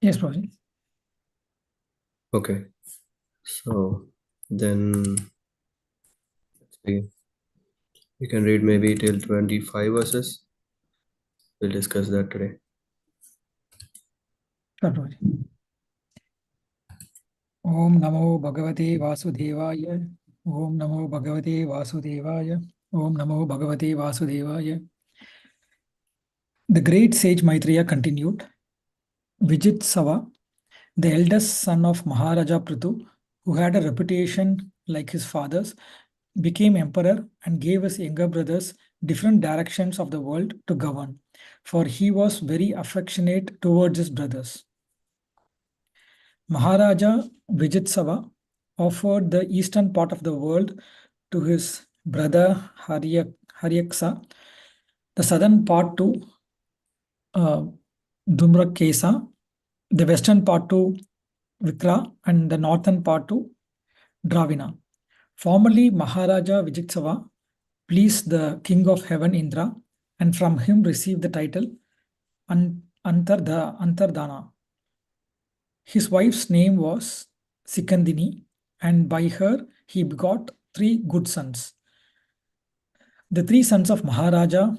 Yes, Prabhuji. Okay. So then let's begin. You can read maybe till 25 verses. We'll discuss that today. Sure, Prabhuji. Om Namo Bhagavate Vasudevaya. Om Namo Bhagavate Vasudevaya. Om Namo Bhagavate Vasudevaya. The great sage Maitreya continued. Vijit Sava, the eldest son of Maharaja Prithu, who had a reputation like his father's, became emperor and gave his younger brothers different directions of the world to govern, for he was very affectionate towards his brothers. Maharaja Vijitsava offered the eastern part of the world to his brother Haryaksa, the southern part to Dhumrakesa, the western part to Vikra, and the northern part to Dravina. Formerly, Maharaja Vijitsava pleased the king of heaven Indra, and from him received the title Antardana. His wife's name was Sikandini, and by her he begot 3 good sons. The 3 sons of Maharaja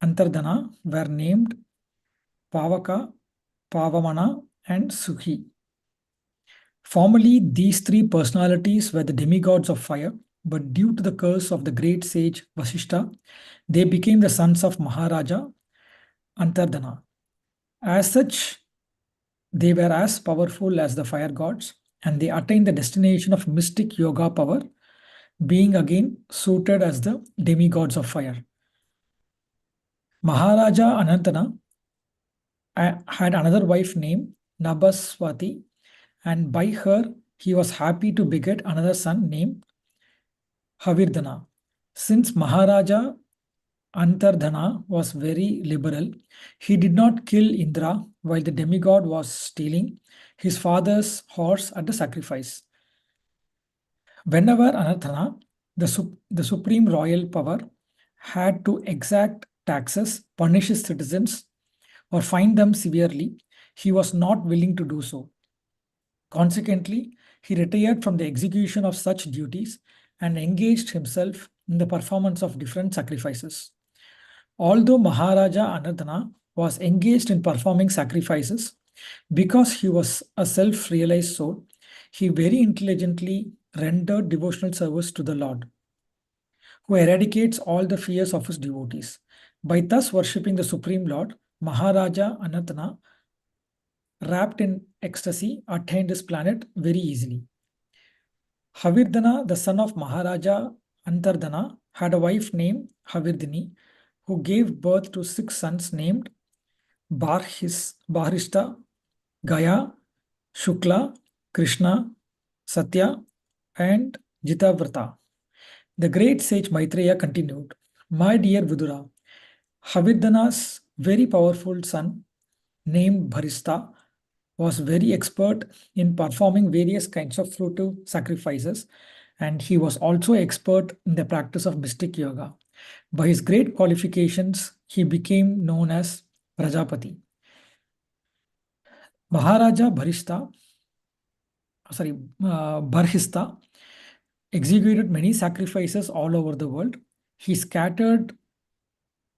Antardana were named Pavaka, Pavamana, and Sukhi. Formerly, these 3 personalities were the demigods of fire, but due to the curse of the great sage Vasishta, they became the sons of Maharaja Antardana. As such, they were as powerful as the fire gods, and they attained the destination of mystic yoga power, being again suited as the demigods of fire. Maharaja Anantana had another wife named Nabaswati, and by her he was happy to beget another son named Havirdhana. Since Maharaja Antardhana was very liberal, he did not kill Indra while the demigod was stealing his father's horse at the sacrifice. Whenever Anarthana, the supreme royal power, had to exact taxes, punish his citizens, or fine them severely, he was not willing to do so. Consequently, he retired from the execution of such duties and engaged himself in the performance of different sacrifices. Although Maharaja Anardhana was engaged in performing sacrifices, because he was a self-realized soul, he very intelligently rendered devotional service to the Lord, who eradicates all the fears of his devotees. By thus worshipping the Supreme Lord, Maharaja Anantana, wrapped in ecstasy, attained his planet very easily. Havirdhana, the son of Maharaja Antardhana, had a wife named Havirdhini, who gave birth to 6 sons named Barhishta, Gaya, Shukla, Krishna, Satya, and Jitavrata. The great sage Maitreya continued, My dear Vidura, Havirdhana's very powerful son, named Bharista, was very expert in performing various kinds of fruitive sacrifices, and he was also expert in the practice of mystic yoga. By his great qualifications, he became known as Prajapati. Maharaja Barhista executed many sacrifices all over the world. He scattered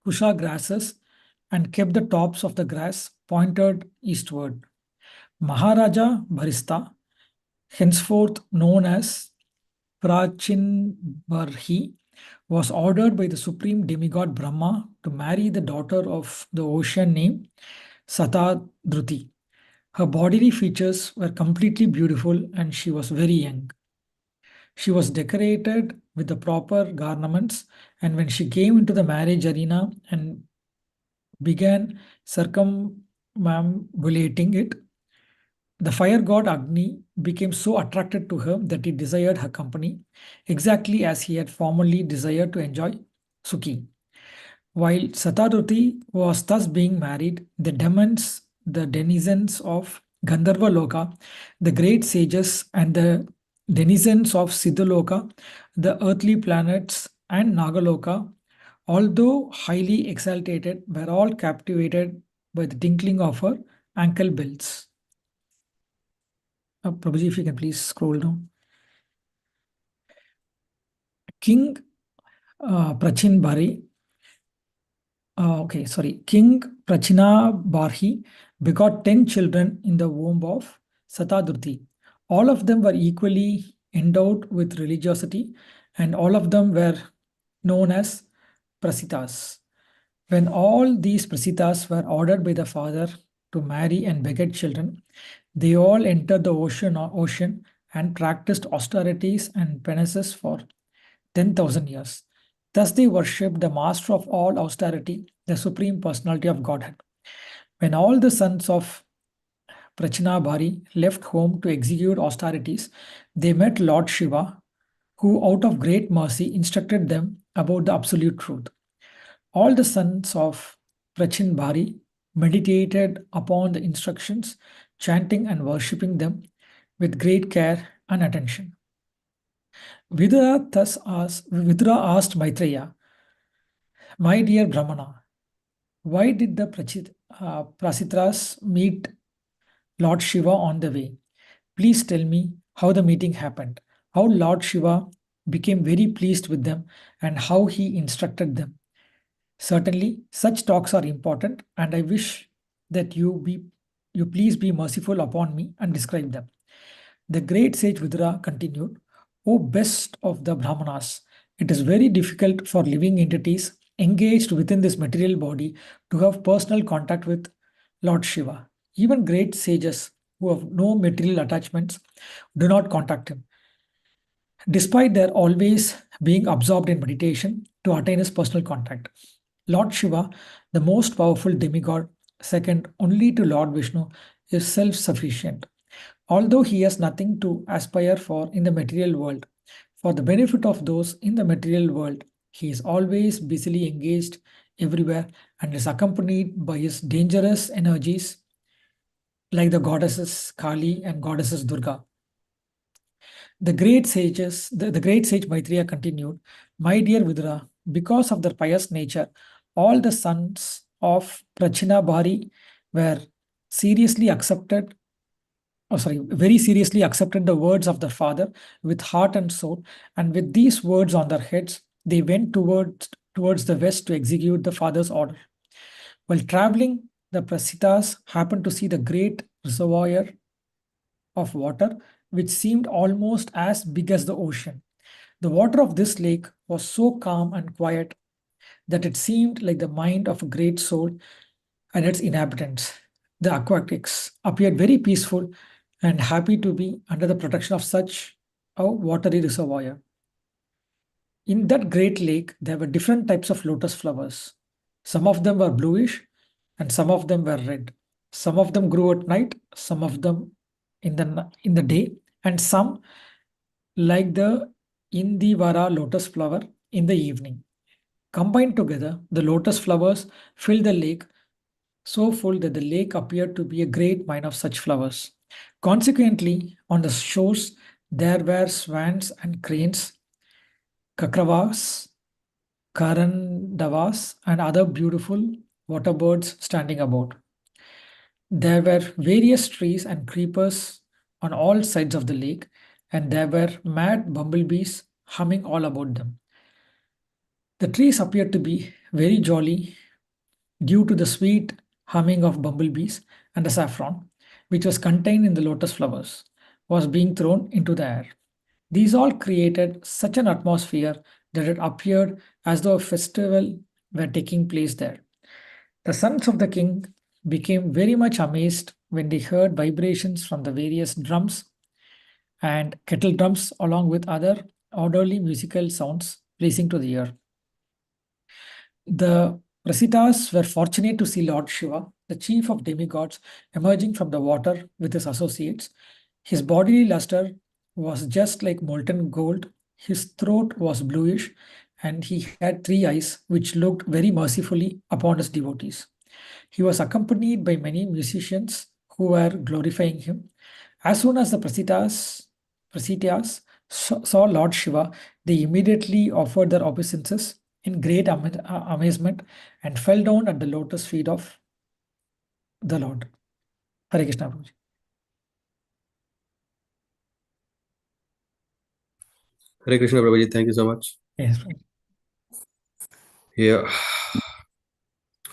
kusha grasses and kept the tops of the grass pointed eastward. Maharaja Bharista, henceforth known as Prachinbarhi, was ordered by the supreme demigod Brahma to marry the daughter of the ocean named Satadruti. Her bodily features were completely beautiful and she was very young. She was decorated with the proper garments, and when she came into the marriage arena and began circumambulating it, the fire god Agni became so attracted to her that he desired her company, exactly as he had formerly desired to enjoy Sukhi. While Satadruti was thus being married, the demons, the denizens of Gandharva Loka, the great sages, and the denizens of Siddhaloka, the earthly planets, and Nagaloka, although highly exalted, were all captivated by the tinkling of her ankle bells. Prabhuji, if you can please scroll down. King Prachin Bari, King Prachina Barhi begot 10 children in the womb of Satadurti. All of them were equally endowed with religiosity, and all of them were known as Prasitas. When all these Prasitas were ordered by the father to marry and beget children, they all entered the ocean and practiced austerities and penances for 10,000 years. Thus they worshipped the master of all austerity, the Supreme Personality of Godhead. When all the sons of Prachinabhari left home to execute austerities, they met Lord Shiva, who out of great mercy instructed them about the absolute truth. All the sons of Prachinbhari meditated upon the instructions, chanting and worshipping them with great care and attention. Vidura asked Maitreya, "My dear Brahmana, why did the Prasitras meet Lord Shiva on the way? Please tell me how the meeting happened, how Lord Shiva became very pleased with them, and how he instructed them. Certainly, such talks are important, and I wish that you please be merciful upon me and describe them." The great sage Vidura continued, "O best of the Brahmanas, it is very difficult for living entities engaged within this material body to have personal contact with Lord Shiva. Even great sages who have no material attachments do not contact him, despite their always being absorbed in meditation to attain his personal contact. Lord Shiva, the most powerful demigod, second only to Lord Vishnu, is self sufficient. Although he has nothing to aspire for in the material world, for the benefit of those in the material world, he is always busily engaged everywhere and is accompanied by his dangerous energies like the goddesses Kali and goddesses Durga. The great sage Maitreya continued, "My dear Vidura, because of their pious nature, all the sons of Prachinabhari were seriously accepted very seriously accepted the words of their father with heart and soul, and with these words on their heads, they went towards the west to execute the father's order. While traveling, the Prasitas happened to see the great reservoir of water, which seemed almost as big as the ocean. The water of this lake was so calm and quiet that it seemed like the mind of a great soul and its inhabitants. The aquatics appeared very peaceful and happy to be under the protection of such a watery reservoir. In that great lake, there were different types of lotus flowers. Some of them were bluish and some of them were red. Some of them grew at night, some of them in the day, and some, like the Indivara lotus flower, in the evening. Combined together, the lotus flowers filled the lake so full that the lake appeared to be a great mine of such flowers. Consequently, on the shores, there were swans and cranes, kakravas, karandavas, and other beautiful water birds standing about. There were various trees and creepers on all sides of the lake, and there were mad bumblebees humming all about them. The trees appeared to be very jolly due to the sweet humming of bumblebees, and the saffron, which was contained in the lotus flowers, was being thrown into the air. These all created such an atmosphere that it appeared as though a festival were taking place there. The sons of the king became very much amazed when they heard vibrations from the various drums and kettle drums, along with other orderly musical sounds pleasing to the ear. The Prasitas were fortunate to see Lord Shiva, the chief of demigods, emerging from the water with his associates. His bodily luster was just like molten gold, his throat was bluish, and he had 3 eyes which looked very mercifully upon his devotees. He was accompanied by many musicians who were glorifying him. As soon as the Prasityas saw Lord Shiva, they immediately offered their obeisances in great amazement and fell down at the lotus feet of the Lord. Hare Krishna, Prabhuji. Hare Krishna, Prabhuji. Thank you so much. Yes, Prabhuji. Yeah.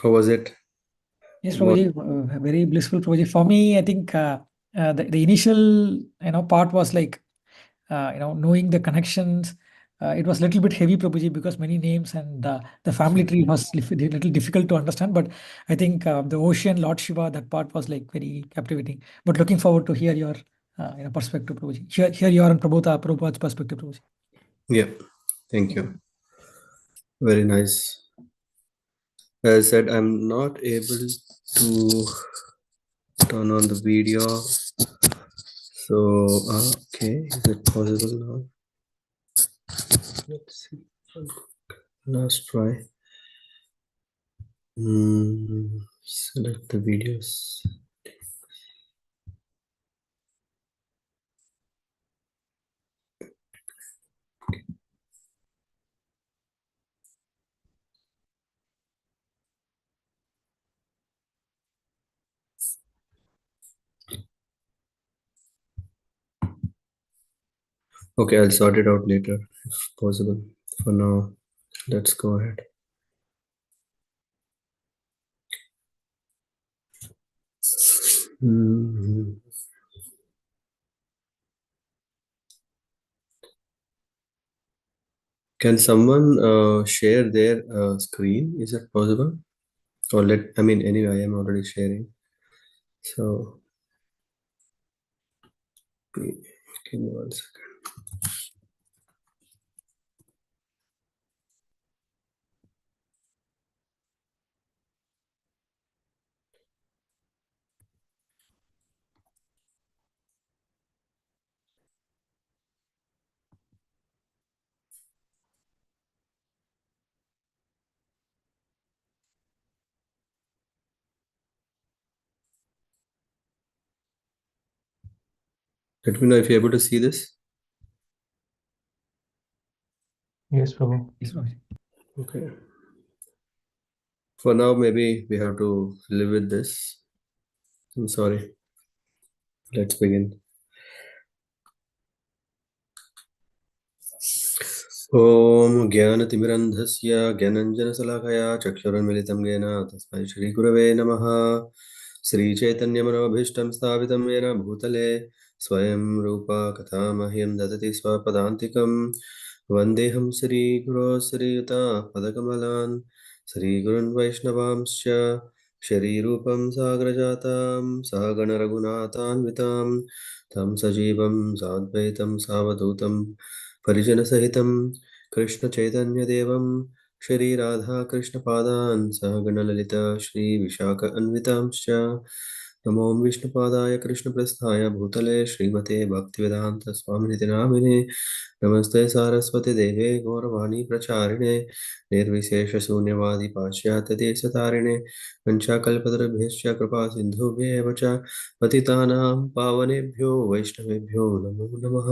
How was it? Yes, What? Prabhuji, very blissful, Prabhuji. For me, I think the initial part was like knowing the connections. It was a little bit heavy, Prabhuji, because many names and the family tree was a little difficult to understand. But I think the ocean, Lord Shiva, that part was like very captivating. But looking forward to hear your perspective, Prabhuji. Hear your and Prabhupada's perspective, Prabhuji. Yeah. Thank you. Very nice. As I said, I'm not able to turn on the video. So, okay, is it possible now? Let's see. Last try. Select the videos. Okay, I'll sort it out later if possible. For now, let's go ahead. Hmm. Can someone share their screen? Is that possible? Or I mean, anyway, I am already sharing. So, give me 1 second. Let me know if you're able to see this. Yes, Prabhu. Yes, Prabhuji. Okay. For now, maybe we have to live with this. I'm sorry. Let's begin. ॐ ज्ञानतिमिरन्धस्य ज्ञानञ्जनशलाकया चक्षुरुन्मिलितं येन तस्मै श्रीगुरवे नमः। श्रीचैतन्यमनोभीष्टं स्थापितं येन भूतले स्वयं रूपा कथामह्यं ददति स्वपदान्तिकं। वन्देऽहं श्रीगुरो श्रीयुतापदकमलान् श्रीगुरुन् वैष्णवांश्च शरीरूपं साग्रजातां सहगणरघुनाथान्वितां तं सजीवं साद्वैतं सावधूतं परिजनसहितं कृष्णचैतन्यदेवं श्रीराधाकृष्णपादान् सहगणललिता श्रीविशाखान्वितांश्च नमो विष्णुपादाय कृष्णप्रस्थाय भूतले श्रीमते भक्तिवेदान्तस्वामिनिति नामिने नमस्ते सारस्वती देवे गौरवाणी प्रचारिणे निर्विशेषशून्यवादी पाश्चात्यदेशतारिणे वंशाकल्पतरुभ्यश्च कृपा सिन्धुभ्येव च पतितानां पावनेभ्यो वैष्णवेभ्यो नमो नमः।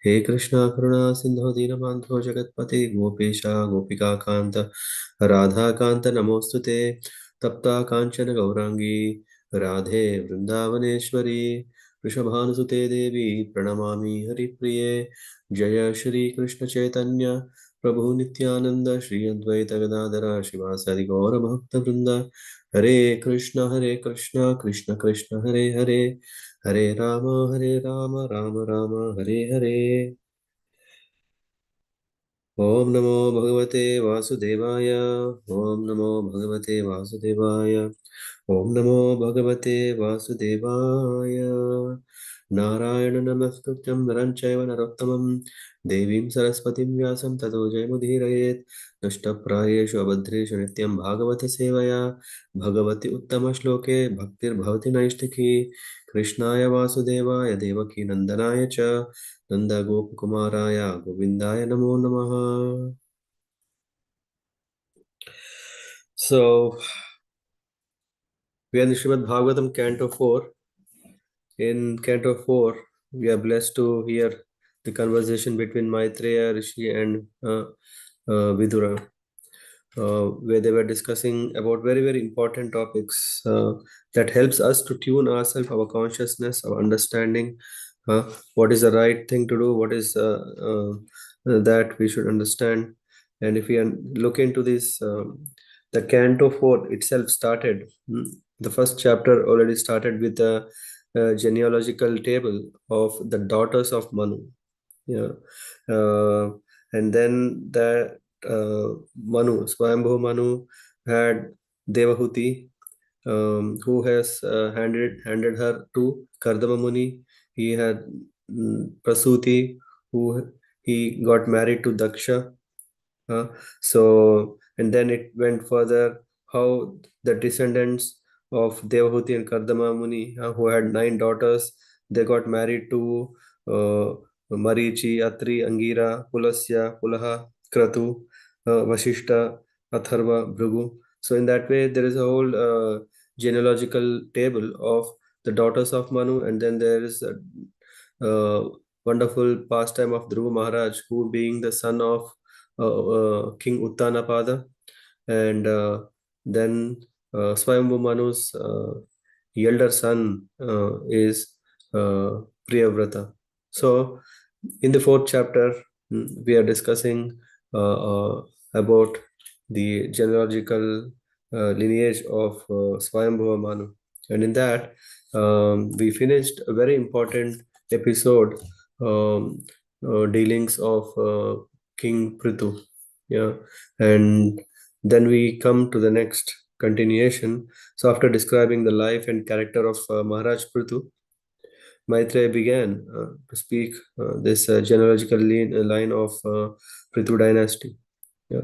हे कृष्णा करुणा सिंधु दीनबन्धो जगत्पते गोपेशा गोपिकान्त राधाकान्त नमोऽस्तुते तप्ता काञ्चन गौरांगी राधे वृन्दावनेश्वरी वृषभानुसुते देवी प्रणमामि हरिप्रिये। जय श्री कृष्ण चैतन्य प्रभु नित्यानंद श्री अद्वैत गदाधर शिवासादि गौर भक्त वृंद। हरे कृष्ण कृष्ण कृष्ण हरे हरे हरे राम राम राम हरे हरे। ओम नमो भगवते वासुदेवाय। ओम नमो भगवते वासुदेवाय। ओम नमो भगवते वासुदेवाय। नारायण नमस्कृत्यं नरं चैव नरोत्तमं देवीं सरस्वतीं व्यासं ततो जयमुदीरयेत्। नष्टप्रायेषु अभद्रेषु नित्यं भागवत सेवया भगवति उत्तमश्लोके भक्तिर्भवति नैष्ठिकी। कृष्णाय वासुदेवाय देवकी नन्दनाय च नन्दगोपकुमाराय गोविन्दाय नमो नमः। So we are in Śrīmad-Bhāgavatam Canto 4. In Canto 4, we are blessed to hear the conversation between Maitreya Rishi and Vidura, where they were discussing about very, very important topics that helps us to tune ourselves, our consciousness, our understanding, what is the right thing to do, what is that we should understand. And if we look into this, the Canto 4 itself started, the first chapter already started with a genealogical table of the daughters of Manu. Yeah. And then that Swayambhu Manu had Devahuti, who has handed her to Kardama Muni. He had Prasuti, who he got married to Daksha. And then it went further how the descendants of Devahuti and Kardama Muni, who had 9 daughters, they got married to Marichi, Atri, Angira, Pulasya, Pulaha, Kratu, Vashishta, Atharva, Bhrigu. So in that way, there is a whole genealogical table of the daughters of Manu, and then there is a wonderful pastime of Dhruva Maharaj, who being the son of King Uttanapada, and then Swayambhu Manu's elder son is Priyavrata. So, in the 4th chapter, we are discussing about the genealogical lineage of Swayambhuva Manu, and in that we finished a very important episode, dealings of King Prithu. Yeah, and then we come to the next continuation. So after describing the life and character of Maharaj Prithu, Maitreya began to speak this genealogical line of Prithu dynasty. Yeah.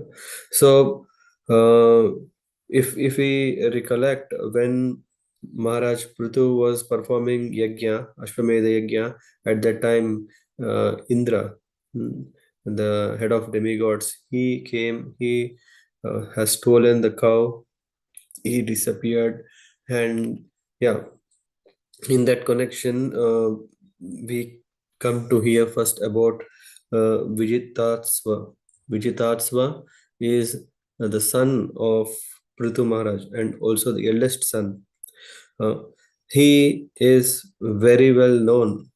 So if we recollect, when Maharaj Prithu was performing yajna, Ashwamedha yajna, at that time Indra, the head of demigods, he came, he has stolen the cow, he disappeared, and yeah, in that connection, we come to hear first about Vijitatsva. Vijitatsva is the son of Prithu Maharaj and also the eldest son. He is very well known.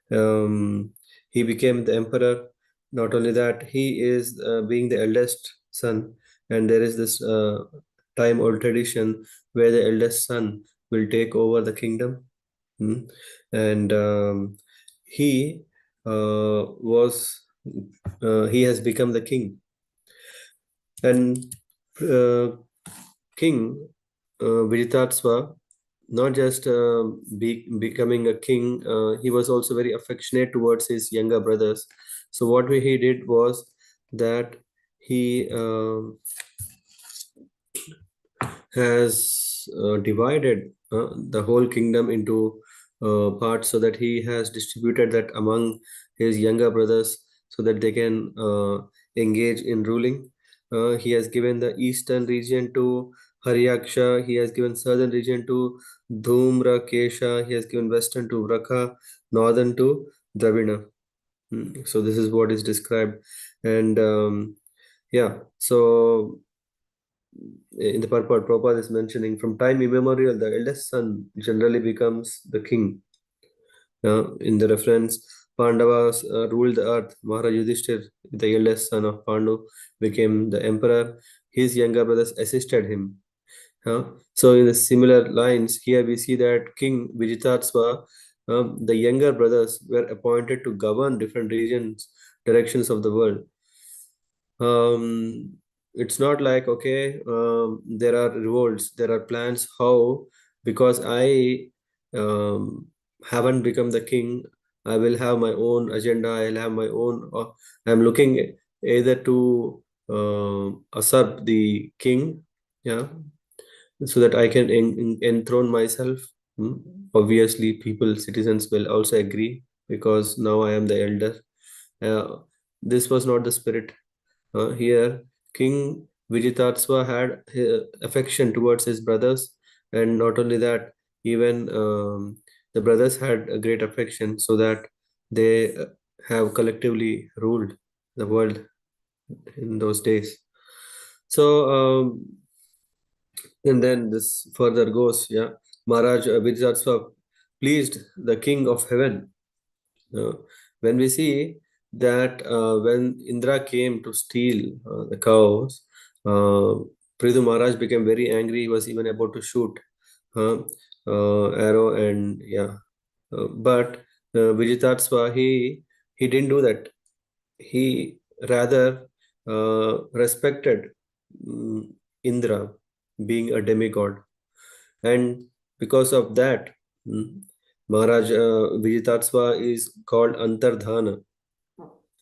He became the emperor. Not only that, he is being the eldest son, and there is this time-old tradition where the eldest son will take over the kingdom. And he he has become the king. And King Vijitatsva, not just becoming a king, he was also very affectionate towards his younger brothers. So what he did was that he has divided the whole kingdom into parts, so that he has distributed that among his younger brothers so that they can engage in ruling. He has given the eastern region to Haryaksha, he has given southern region to Dhumra Kesha, he has given western to Vraka, northern to Dravina. So this is what is described. And yeah, so in the purport, Prabhupada is mentioning, from time immemorial, the eldest son generally becomes the king. In the reference, Pandavas ruled the earth. Maharaj Yudhishthir, the eldest son of Pandu, became the emperor. His younger brothers assisted him. So in the similar lines, here we see that King Vijitatsva, the younger brothers were appointed to govern different regions, directions of the world. It's not like, okay, there are revolts, there are plans how, because I haven't become the king, I will have my own agenda, I'll have my own, I'm looking either to usurp the king, yeah, so that I can enthrone myself. Obviously, people, citizens will also agree, because now I am the elder. This was not the spirit. Here, King Vijitatsva had affection towards his brothers, and not only that, even the brothers had a great affection, so that they have collectively ruled the world in those days. So, and then this further goes, yeah. Maharaj Vijitatsva pleased the king of heaven. When we see that when Indra came to steal the cows, Prithu Maharaj became very angry. He was even about to shoot arrow, and but Vijitatsva, he didn't do that. He rather respected Indra being a demigod, and because of that, Maharaj Vijitatsva is called Antardhana.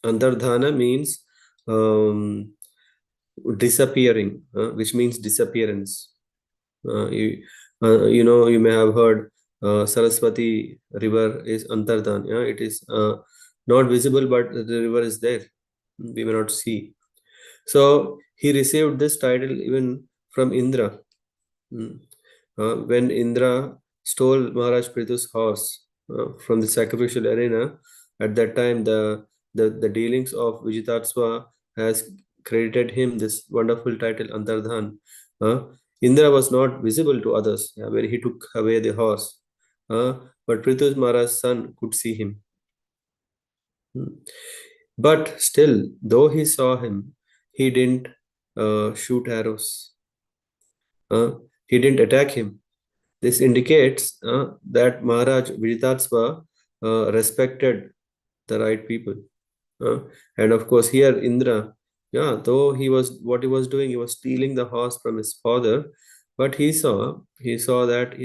Antardhana means um, disappearing, which means disappearance. You may have heard Saraswati river is Antardhan. It is not visible, but the river is there. We may not see. So he received this title even from Indra. When Indra stole Maharaj Prithu's horse from the sacrificial arena, at that time the dealings of Vijitatsva has credited him this wonderful title Antardhan. Indra was not visible to others when he took away the horse, but Prithu Maharaj's son could see him. But still, though he saw him, he didn't shoot arrows. He didn't attack him. This indicates that Maharaj Vijitatsva respected the right people. And of course, here Indra, though what he was doing, he was stealing the horse from his father, but he saw that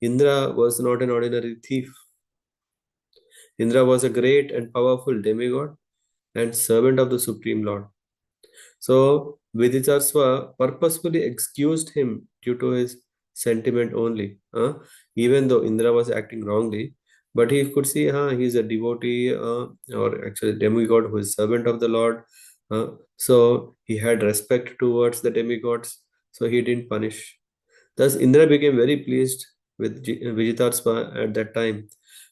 Indra was not an ordinary thief. Indra was a great and powerful demigod and servant of the Supreme Lord. So Vijitatsva purposefully excused him due to his sentiment only, even though Indra was acting wrongly. But he could see he's a devotee or actually demigod who is servant of the Lord. So he had respect towards the demigods, so he didn't punish. Thus Indra became very pleased with Vijitatsva at that time.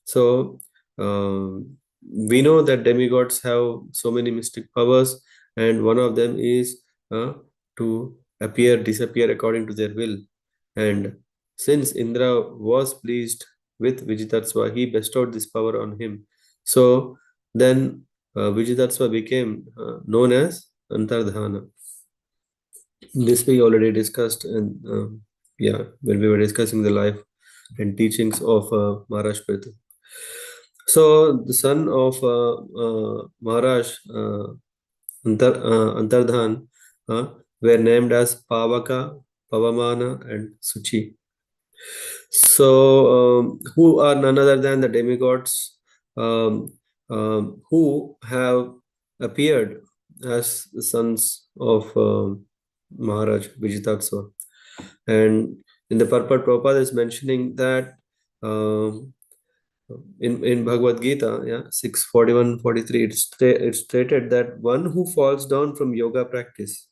So we know that demigods have so many mystic powers, and one of them is to appear, disappear according to their will. And since Indra was pleased with Vijitatsva, he bestowed this power on him. So then Vijitatsva became known as Antardhana. This we already discussed, and when we were discussing the life and teachings of Maharaj Prithu. So the son of Maharaj Antardhan were named as Pavaka, Pavamana, and Suchi. So who are none other than the demigods who have appeared as the sons of Maharaj Vijitatsva. And in the purport, Prabhupada is mentioning that in Bhagavad Gita, 6:41-43, it's stated that one who falls down from yoga practice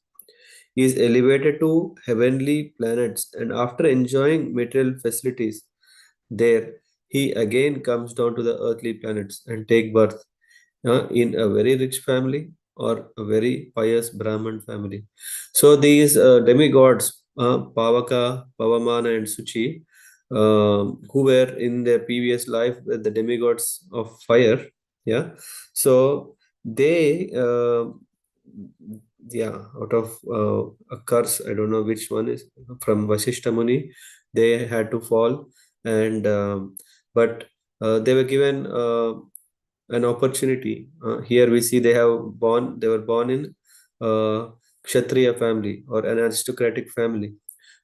is elevated to heavenly planets, and after enjoying material facilities there, he again comes down to the earthly planets and take birth in a very rich family or a very pious Brahman family. So these demigods, Pavaka, Pavamana, and Suchi, who were in their previous life the demigods of fire, so they out of a curse, I don't know which one is from Vasishta Muni, they had to fall, and but they were given an opportunity. Here we see they were born in Kshatriya family or an aristocratic family,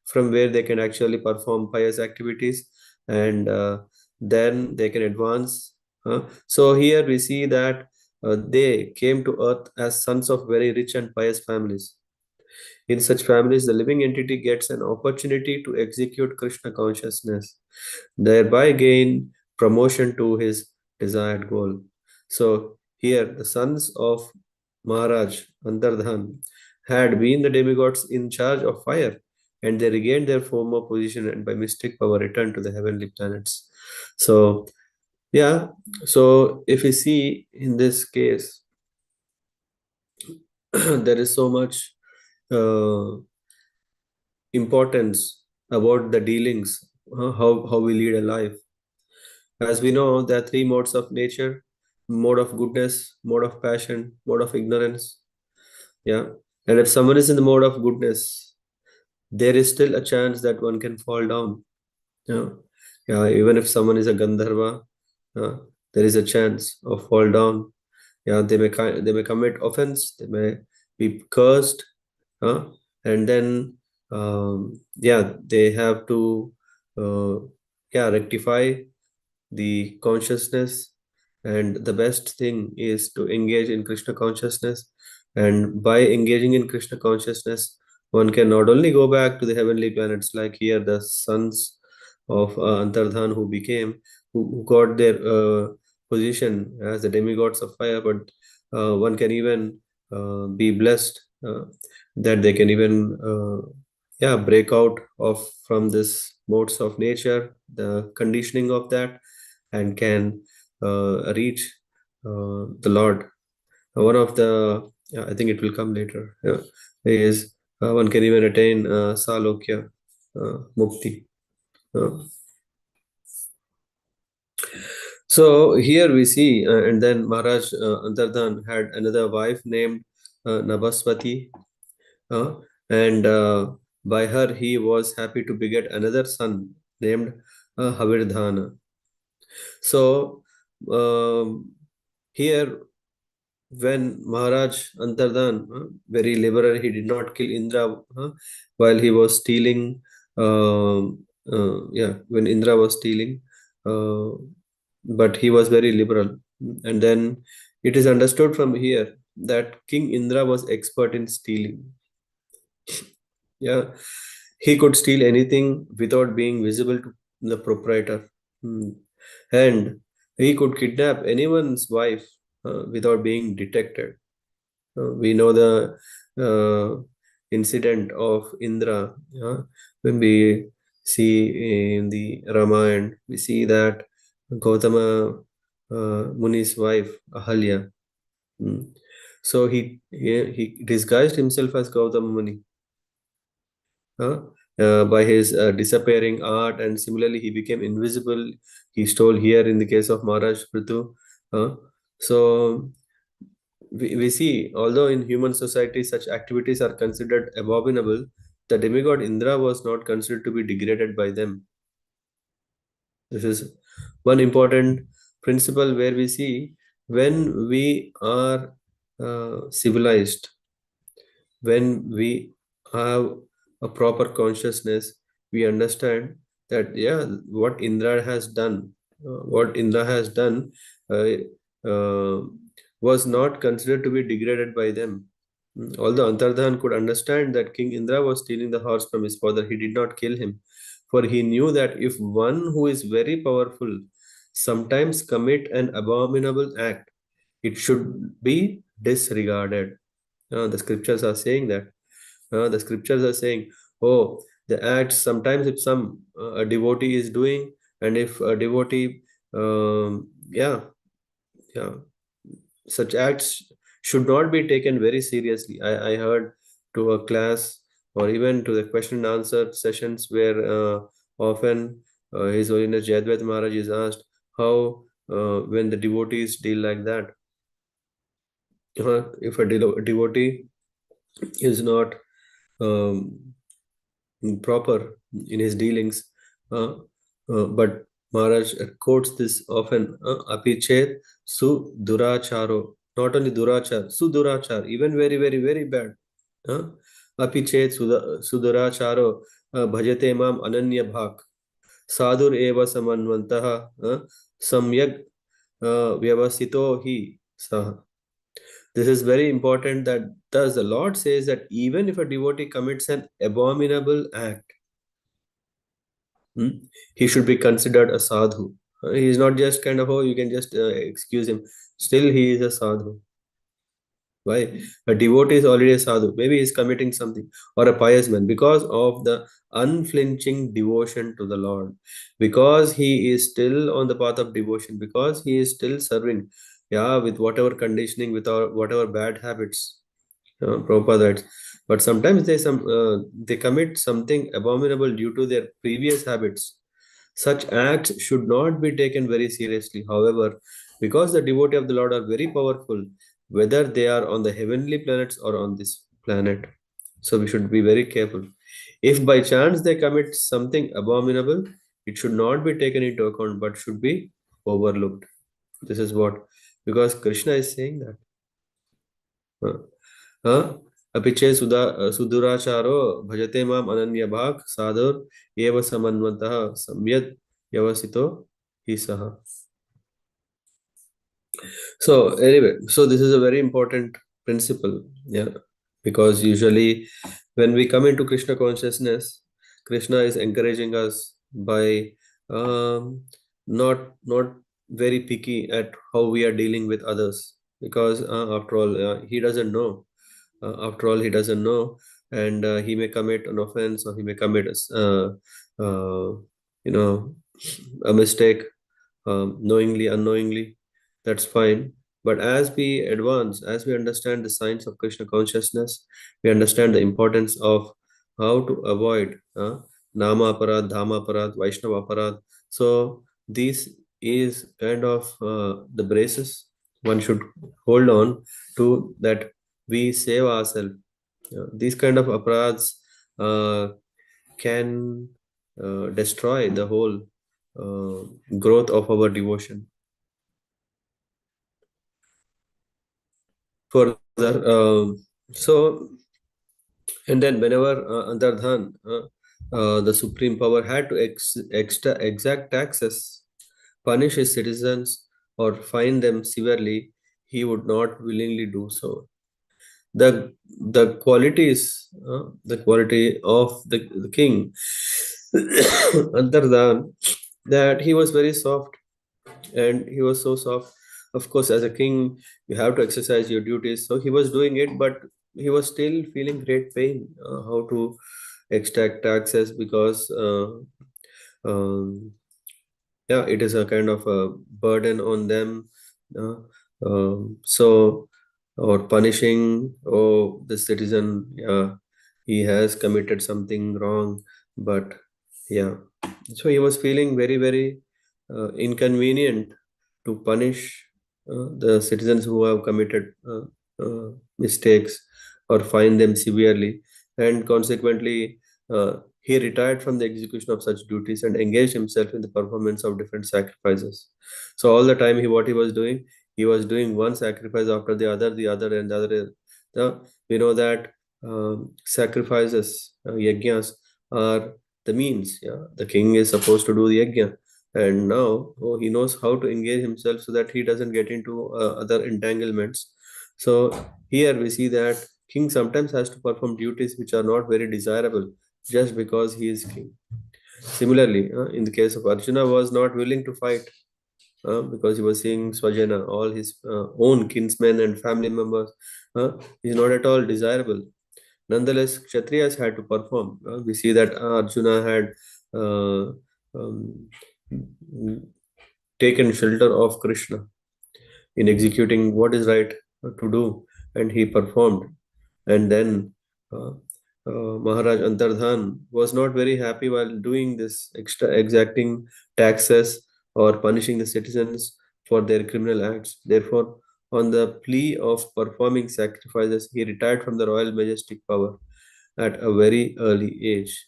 from where they can actually perform pious activities, and then they can advance. So here we see that they came to earth as sons of very rich and pious families. In such families, the living entity gets an opportunity to execute Krishna consciousness, thereby gain promotion to his desired goal. So here the sons of Maharaj Antardhan had been the demigods in charge of fire, and they regained their former position and by mystic power returned to the heavenly planets. So so if we see in this case, there is so much importance about the dealings, how we lead a life. As we know, there are three modes of nature: mode of goodness, mode of passion, mode of ignorance. Yeah. And if someone is in the mode of goodness, there is still a chance that one can fall down. Yeah. Yeah. Even if someone is a Gandharva, there is a chance of fall down. Yeah. They may commit offense. They may be cursed. And then they have to rectify the consciousness, and the best thing is to engage in Krishna consciousness. And by engaging in Krishna consciousness, one can not only go back to the heavenly planets, like here the sons of Antardhan who got their position as the demigods of fire, but one can even be blessed that they can even break out of from this modes of nature, the conditioning of that, and can reach the Lord. One of the, I think it will come later, is one can even attain Salokya, Mukti. So here we see, and then Maharaj Antardhan had another wife named Nabaswati, and by her he was happy to beget another son named Havirdhana. So here, when Maharaj Antardhan, very liberal, he did not kill Indra while he was stealing. When Indra was stealing, but he was very liberal. And then it is understood from here that King Indra was expert in stealing. Yeah, he could steal anything without being visible to the proprietor. And he could kidnap anyone's wife without being detected. We know the incident of Indra. When we see in the Ramayana, we see that Gautama Muni's wife, Ahalya. So he disguised himself as Gautama Muni by his disappearing art, and similarly he became invisible. He stole here in the case of Maharaj Prithu. So we see, although in human society such activities are considered abominable, the demigod Indra was not considered to be degraded by them. This is one important principle where we see, when we are civilized, when we have a proper consciousness, we understand that what Indra has done, uh, uh, was not considered to be degraded by them. Although Antardhan could understand that King Indra was stealing the horse from his father, he did not kill him, for he knew that if one who is very powerful sometimes commit an abominable act, it should be disregarded. The scriptures are saying that. The scriptures are saying, oh, the acts sometimes, if a devotee is doing, and if a devotee, such acts should not be taken very seriously. I heard to a class or even to the question and answer sessions where often His Holiness Jayadvaita Maharaj is asked how when the devotees deal like that. If a devotee is not proper in his dealings, but Maharaj quotes this often, apichet su duracharo, not only durachar, su durachar, even very, very, very bad. Apichet su duracharo bhajate mam ananya bhak, sadur eva samanvantaha samyag vyavasito hi sah. This is very important, that thus the Lord says that even if a devotee commits an abominable act, he should be considered a sadhu. He is not just kind of, oh, you can just excuse him. Still, he is a sadhu. Why? A devotee is already a sadhu. Maybe he is committing something, or a pious man, because of the unflinching devotion to the Lord, because he is still on the path of devotion, because he is still serving, with whatever conditioning, with whatever bad habits. Prabhupada writes. But sometimes they commit something abominable due to their previous habits. Such acts should not be taken very seriously. However, because the devotee of the Lord are very powerful, whether they are on the heavenly planets or on this planet. So we should be very careful. If by chance they commit something abominable, it should not be taken into account but should be overlooked. This is what, because Krishna is saying that. अपि चेत् सुदुराचारो भजते माम अनन्य भाग साधुर एव समन्वतः सम्यक् व्यवसितो हि सः. So anyway, so this is a very important principle, yeah, because usually when we come into Krishna consciousness, Krishna is encouraging us by not very picky at how we are dealing with others, because after all, he doesn't know. After all, he doesn't know, and he may commit an offense, or he may commit a mistake, knowingly, unknowingly. That's fine. But as we advance, as we understand the science of Krishna consciousness, we understand the importance of how to avoid Nama Aparad, Dhamma Aparad, Vaishnava Aparad. So this is kind of the braces one should hold on to, that we save ourselves. These kind of aparads can destroy the whole growth of our devotion. Further, so, and then whenever Antardhan, the supreme power, had to exact taxes, punish his citizens, or fine them severely, he would not willingly do so. The qualities, the quality of the king, Antardhan, that he was very soft, and he was so soft. Of course, as a king, you have to exercise your duties. So he was doing it, but he was still feeling great pain, how to extract taxes, because yeah, it is a kind of a burden on them. So, or punishing, oh, the citizen, yeah, he has committed something wrong, but yeah, so he was feeling very, very inconvenient to punish the citizens who have committed mistakes, or fine them severely, and consequently he retired from the execution of such duties and engaged himself in the performance of different sacrifices. So all the time, what he was doing one sacrifice after the other, and the other. We know that sacrifices, yajnas, are the means. Yeah, the king is supposed to do the yajna, and now he knows how to engage himself so that he doesn't get into other entanglements. So here we see that king sometimes has to perform duties which are not very desirable just because he is king. Similarly, in the case of Arjuna, was not willing to fight because he was seeing Swajana, all his own kinsmen and family members, is not at all desirable. Nonetheless, Kshatriyas had to perform. We see that Arjuna had um, taken shelter of Krishna in executing what is right to do, and he performed. And then Maharaj Antardhan was not very happy while doing this, extra exacting taxes or punishing the citizens for their criminal acts. Therefore, on the plea of performing sacrifices, he retired from the royal majestic power at a very early age.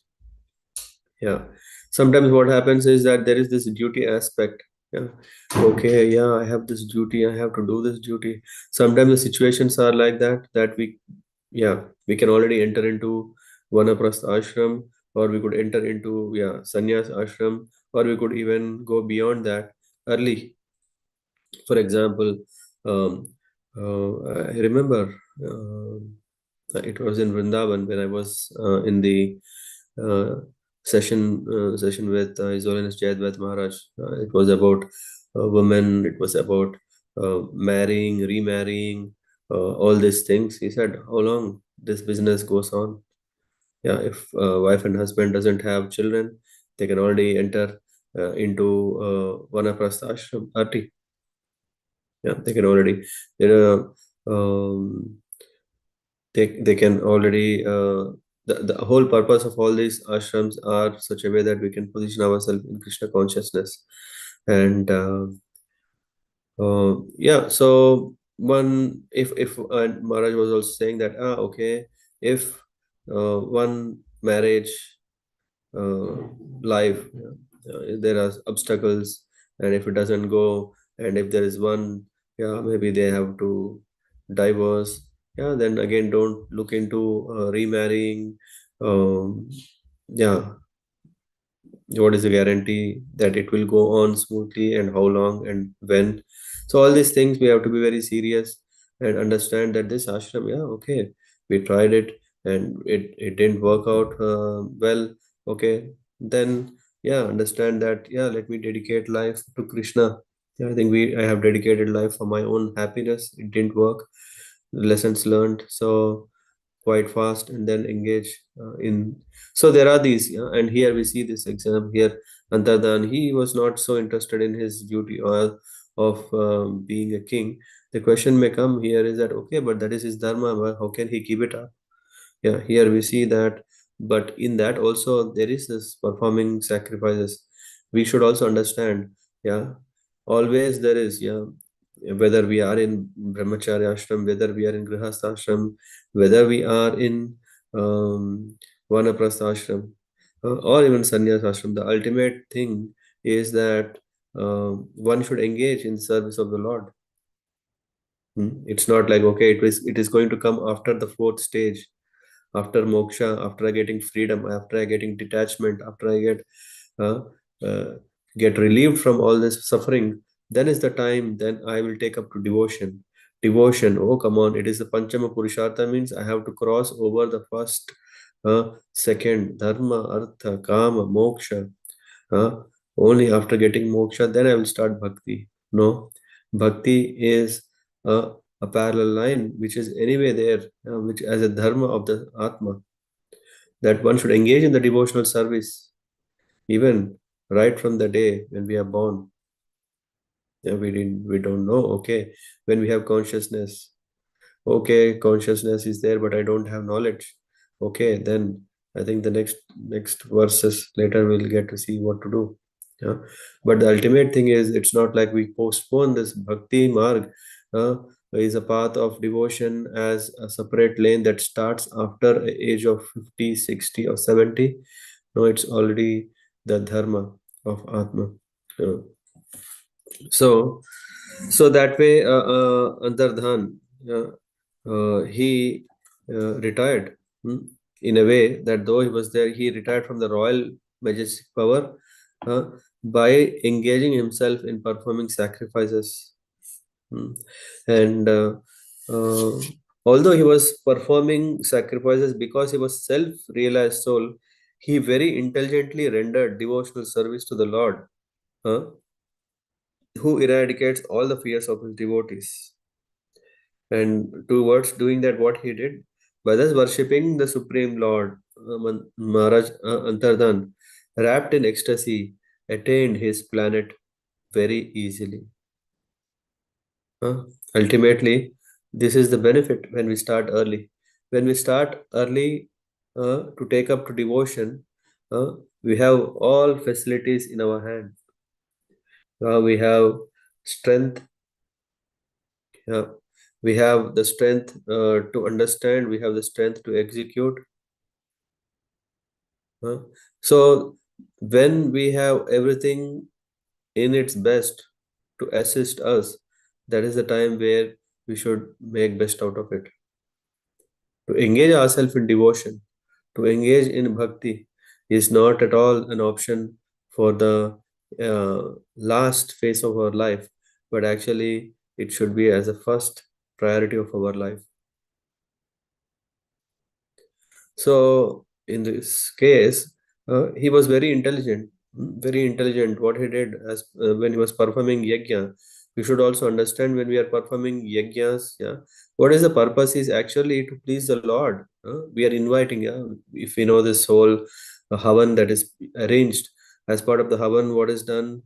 Yeah. Sometimes what happens is that there is this duty aspect. Yeah. Okay, yeah, I have this duty, I have to do this duty. Sometimes the situations are like that we can already enter into Vanaprastha ashram, or we could enter into sannyas ashram, or we could even go beyond that early. For example, I remember it was in Vrindavan when I was in the uh, session with His Holiness Jayadvaita Maharaj. It was about women. It was about marrying, remarrying, all these things. He said, "How long this business goes on? Yeah, if wife and husband doesn't have children, they can already enter into Vanaprastha ashram early. Yeah, they can already. You know, they can already the whole purpose of all these ashrams are such a way that we can position ourselves in Krishna consciousness, and Yeah, so one if Maharaj was also saying that okay, if one marriage life there are obstacles, and if it doesn't go, and if there is one, yeah, maybe they have to divorce, yeah, then again don't look into remarrying. Yeah, what is the guarantee that it will go on smoothly, and how long and when? So all these things we have to be very serious and understand that this ashram, yeah, okay, we tried it and it didn't work out well. Okay, then yeah, understand that, yeah, let me dedicate life to Krishna. Yeah, I think I have dedicated life for my own happiness. It didn't work. Lessons learned. So quite fast, and then engage in. So there are these, yeah, and here we see this exam here. Antardan, he was not so interested in his duty or of being a king. The question may come here is that okay, but that is his dharma, but how can he keep it up? Yeah, here we see that, but in that also there is this performing sacrifices. We should also understand, yeah, always there is, yeah, whether we are in brahmacharya ashram, whether we are in grihastha ashram, whether we are in vanaprastha ashram, or even sannyas ashram, the ultimate thing is that one should engage in service of the Lord. It's not like okay, it is going to come after the fourth stage, after moksha, after I getting freedom, after I getting detachment, after I uh, uh, get relieved from all this suffering, then is the time, then I will take up to devotion. Devotion, oh come on, it is the Panchama Purushartha, means I have to cross over the first, second, dharma, artha, kama, moksha. Uh, Only after getting moksha, then I will start bhakti. No, bhakti is a parallel line which is anyway there, which as a dharma of the Atma, that one should engage in the devotional service even right from the day when we are born. Yeah, we don't know. Okay, when we have consciousness, okay, consciousness is there, but I don't have knowledge. Okay, then I think the next verses later we'll get to see what to do. Yeah, but the ultimate thing is it's not like we postpone this bhakti marg. Is a path of devotion as a separate lane that starts after a age of 50, 60, or 70. No, it's already the dharma of Atma. Yeah. So, so that way, Antardhan, he retired, in a way that though he was there, he retired from the royal majestic power uh, by engaging himself in performing sacrifices. Hmm. And uh, although he was performing sacrifices because he was self-realized soul, he very intelligently rendered devotional service to the Lord, huh, who eradicates all the fears of his devotees. And towards doing that, what he did, by thus worshipping the Supreme Lord, Maharaj Antardhan, wrapped in ecstasy, attained his planet very easily. Ultimately, this is the benefit when we start early. When we start early to take up to devotion, we have all facilities in our hand. We have strength. Yeah, we have the strength to understand. We have the strength to execute. So when we have everything in its best to assist us, that is the time where we should make best out of it. To engage ourselves in devotion, to engage in bhakti is not at all an option for the last phase of our life, but actually it should be as a first priority of our life. So in this case, he was very intelligent, very intelligent. What he did as when he was performing yajna, we should also understand when we are performing yajnas, yeah, what is the purpose is actually to please the Lord. We are inviting, yeah. If we know this whole havan that is arranged as part of the havan, what is done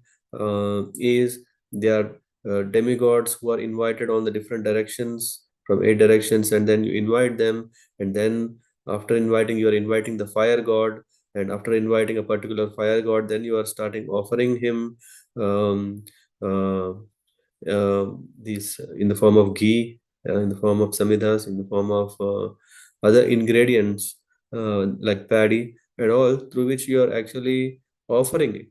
is there are demigods who are invited on the different directions from 8 directions, and then you invite them, and then after inviting, you are inviting the fire god, and after inviting a particular fire god, then you are starting offering him um, uh, these in the form of ghee, in the form of samidhas, in the form of other ingredients like paddy and all, through which you are actually offering it.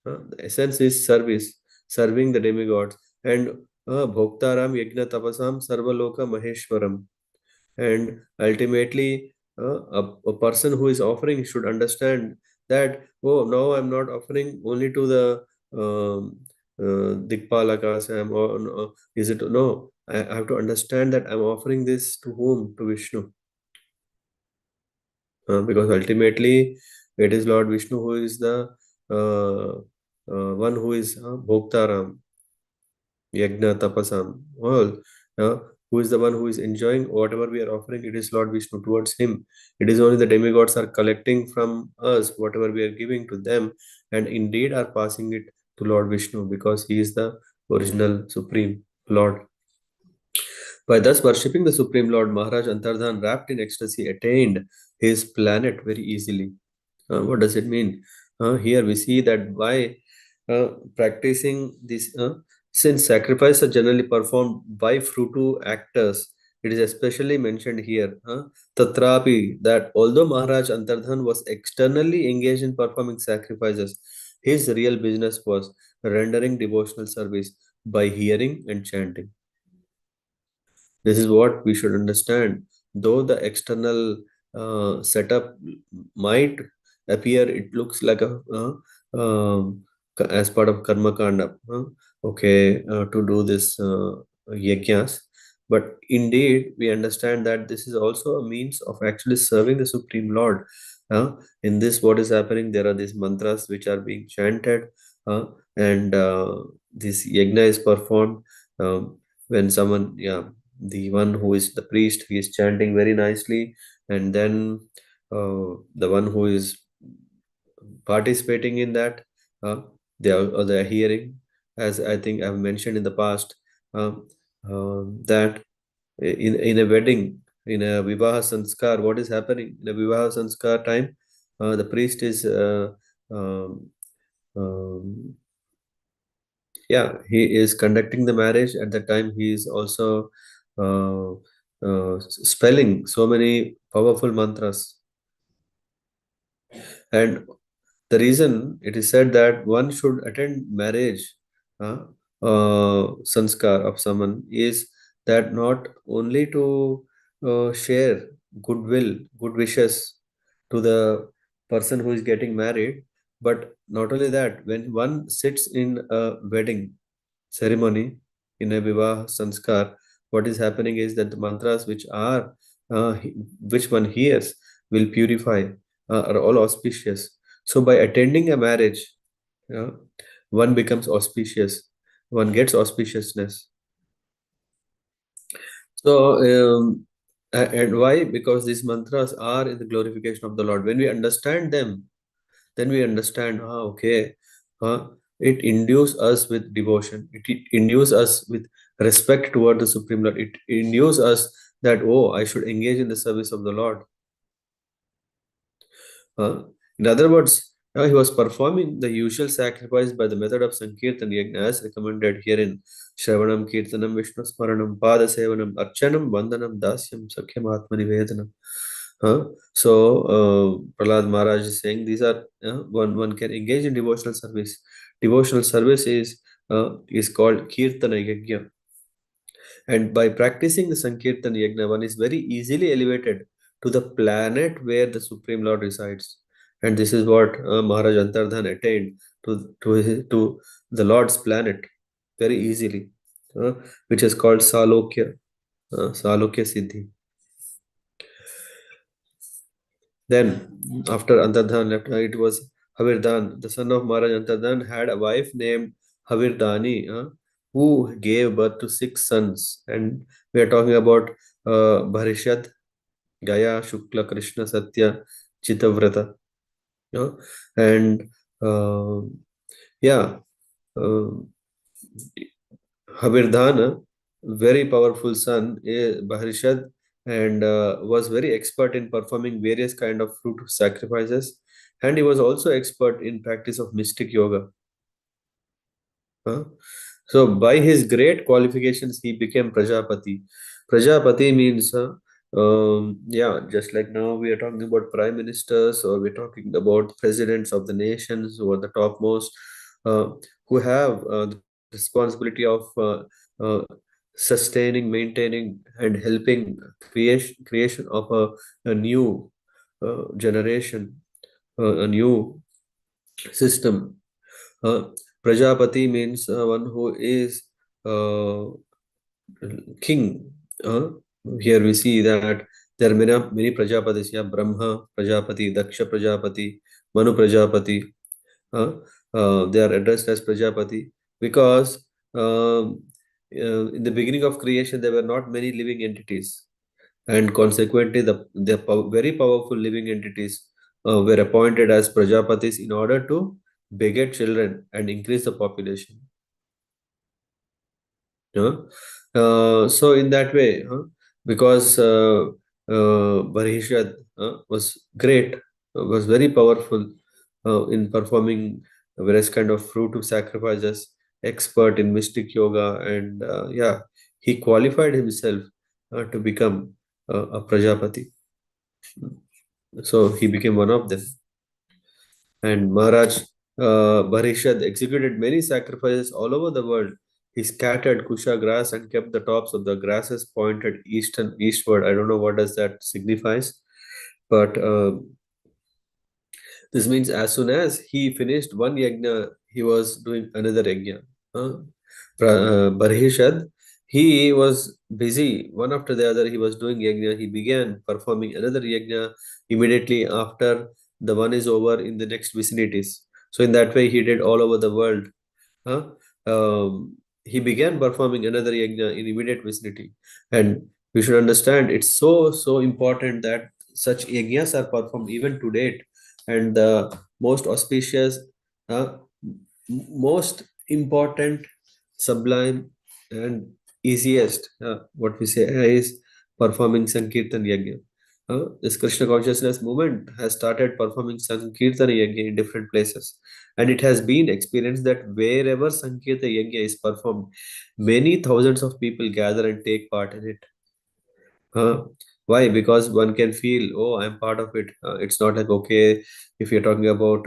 The essence is service, serving the demigods. And Bhoktaram Yajna Tapasam Sarvaloka Maheshwaram. And ultimately, a person who is offering should understand that, oh, no, I'm not offering only to the Dikpalakas. Is it? No, I have to understand that I'm offering this to whom? To Vishnu. Because ultimately, it is Lord Vishnu who is the one who is Bhoktaram, Yajna Tapasam. Well, who is the one who is enjoying whatever we are offering? It is Lord Vishnu. Towards him, it is only the demigods are collecting from us whatever we are giving to them, and indeed are passing it to Lord Vishnu, because he is the original Supreme Lord. By thus worshipping the Supreme Lord, Maharaj Antardhan, wrapped in ecstasy, attained his planet very easily. What does it mean? Here we see that by practicing this, since sacrifices are generally performed by fruitu actors, it is especially mentioned here, Tatrapi, that although Maharaj Antardhan was externally engaged in performing sacrifices, his real business was rendering devotional service by hearing and chanting. This is what we should understand. Though the external setup might appear, it looks like a as part of karma kanda, okay, to do this yajnas. But indeed, we understand that this is also a means of actually serving the Supreme Lord. In this, what is happening? There are these mantras which are being chanted, and this yajna is performed. When someone, the one who is the priest, he is chanting very nicely, and then the one who is participating in that, they are hearing, as I think I've mentioned in the past, that in a wedding, in a vivaha sanskar, what is happening in a vivaha sanskar time? The priest is um, um, he is conducting the marriage. At the time, he is also uh, spelling so many powerful mantras. And the reason it is said that one should attend marriage sanskar of someone is that not only to share goodwill, good wishes to the person who is getting married, but not only that, when one sits in a wedding ceremony, in a vivah sanskar, what is happening is that the mantras which are which one hears will purify, are all auspicious. So by attending a marriage, uh, one becomes auspicious, one gets auspiciousness. So and why? Because these mantras are in the glorification of the Lord. When we understand them, then we understand, okay, it induces us with devotion. It induces us with respect toward the Supreme Lord. It induces us that, oh, I should engage in the service of the Lord. In other words, he was performing the usual sacrifice by the method of Sankirtan Yajna as recommended herein. Shravanam, Kirtanam, Vishnu Smaranam, Pada Sevanam, Archanam, Vandanam, Dasyam, Sakyam, Atmani Vedanam. Prahlad Maharaj is saying these are one can engage in devotional service. Devotional service is called Kirtana Yajna. And by practicing the Sankirtan Yajna, one is very easily elevated to the planet where the Supreme Lord resides. And this is what Maharaj Antardhan attained to the Lord's planet very easily, which is called Salokya, Salokya Siddhi. Then, after Antardhan left, it was Havirdan, the son of Maharaj Antardhan, had a wife named Havirdani, who gave birth to 6 sons. And we are talking about Bharishad, Gaya, Shukla, Krishna, Satya, Chitavrata. And yeah, uh, Havirdhana, very powerful son, Bharishad, and was very expert in performing various kind of fruit sacrifices, and he was also expert in practice of mystic yoga. So by his great qualifications, he became Prajapati. Prajapati means, just like now we are talking about prime ministers, or we're talking about presidents of the nations who are the topmost, uh, who have the responsibility of sustaining, maintaining, and helping creation of a new generation, a new system. Prajapati means one who is uh, king. Here we see that there are many Prajapatis. Yeah, Brahma Prajapati, Daksha Prajapati, Manu Prajapati. Uh, they are addressed as Prajapati because in the beginning of creation there were not many living entities, and consequently very powerful living entities were appointed as Prajapatis in order to beget children and increase the population. So in that way, because Barishad was great, was very powerful in performing various kind of fruitive sacrifices, expert in mystic yoga, and he qualified himself to become a Prajapati. So he became one of them. And Maharaj Barishad executed many sacrifices all over the world. He scattered Kusha grass and kept the tops of the grasses pointed eastward. I don't know what does that signifies, but this means as soon as he finished one yajna, he was doing another yajna. Uh, Barishad, he was busy one after the other. He was doing yajna. He began performing another yajna immediately after the one is over in the next vicinities. So in that way, he did all over the world. Huh? He began performing another yajna in immediate vicinity, and we should understand it's so important that such yajnas are performed even to date, and the most auspicious, uh, most important, sublime, and easiest, what we say, is performing Sankirtan Yajna. This Krishna consciousness movement has started performing Sankirtan Yajna in different places, and it has been experienced that wherever Sankirtan Yajna is performed, many thousands of people gather and take part in it. Uh, why? Because one can feel, oh, I'm part of it. It's not like, okay, if you're talking about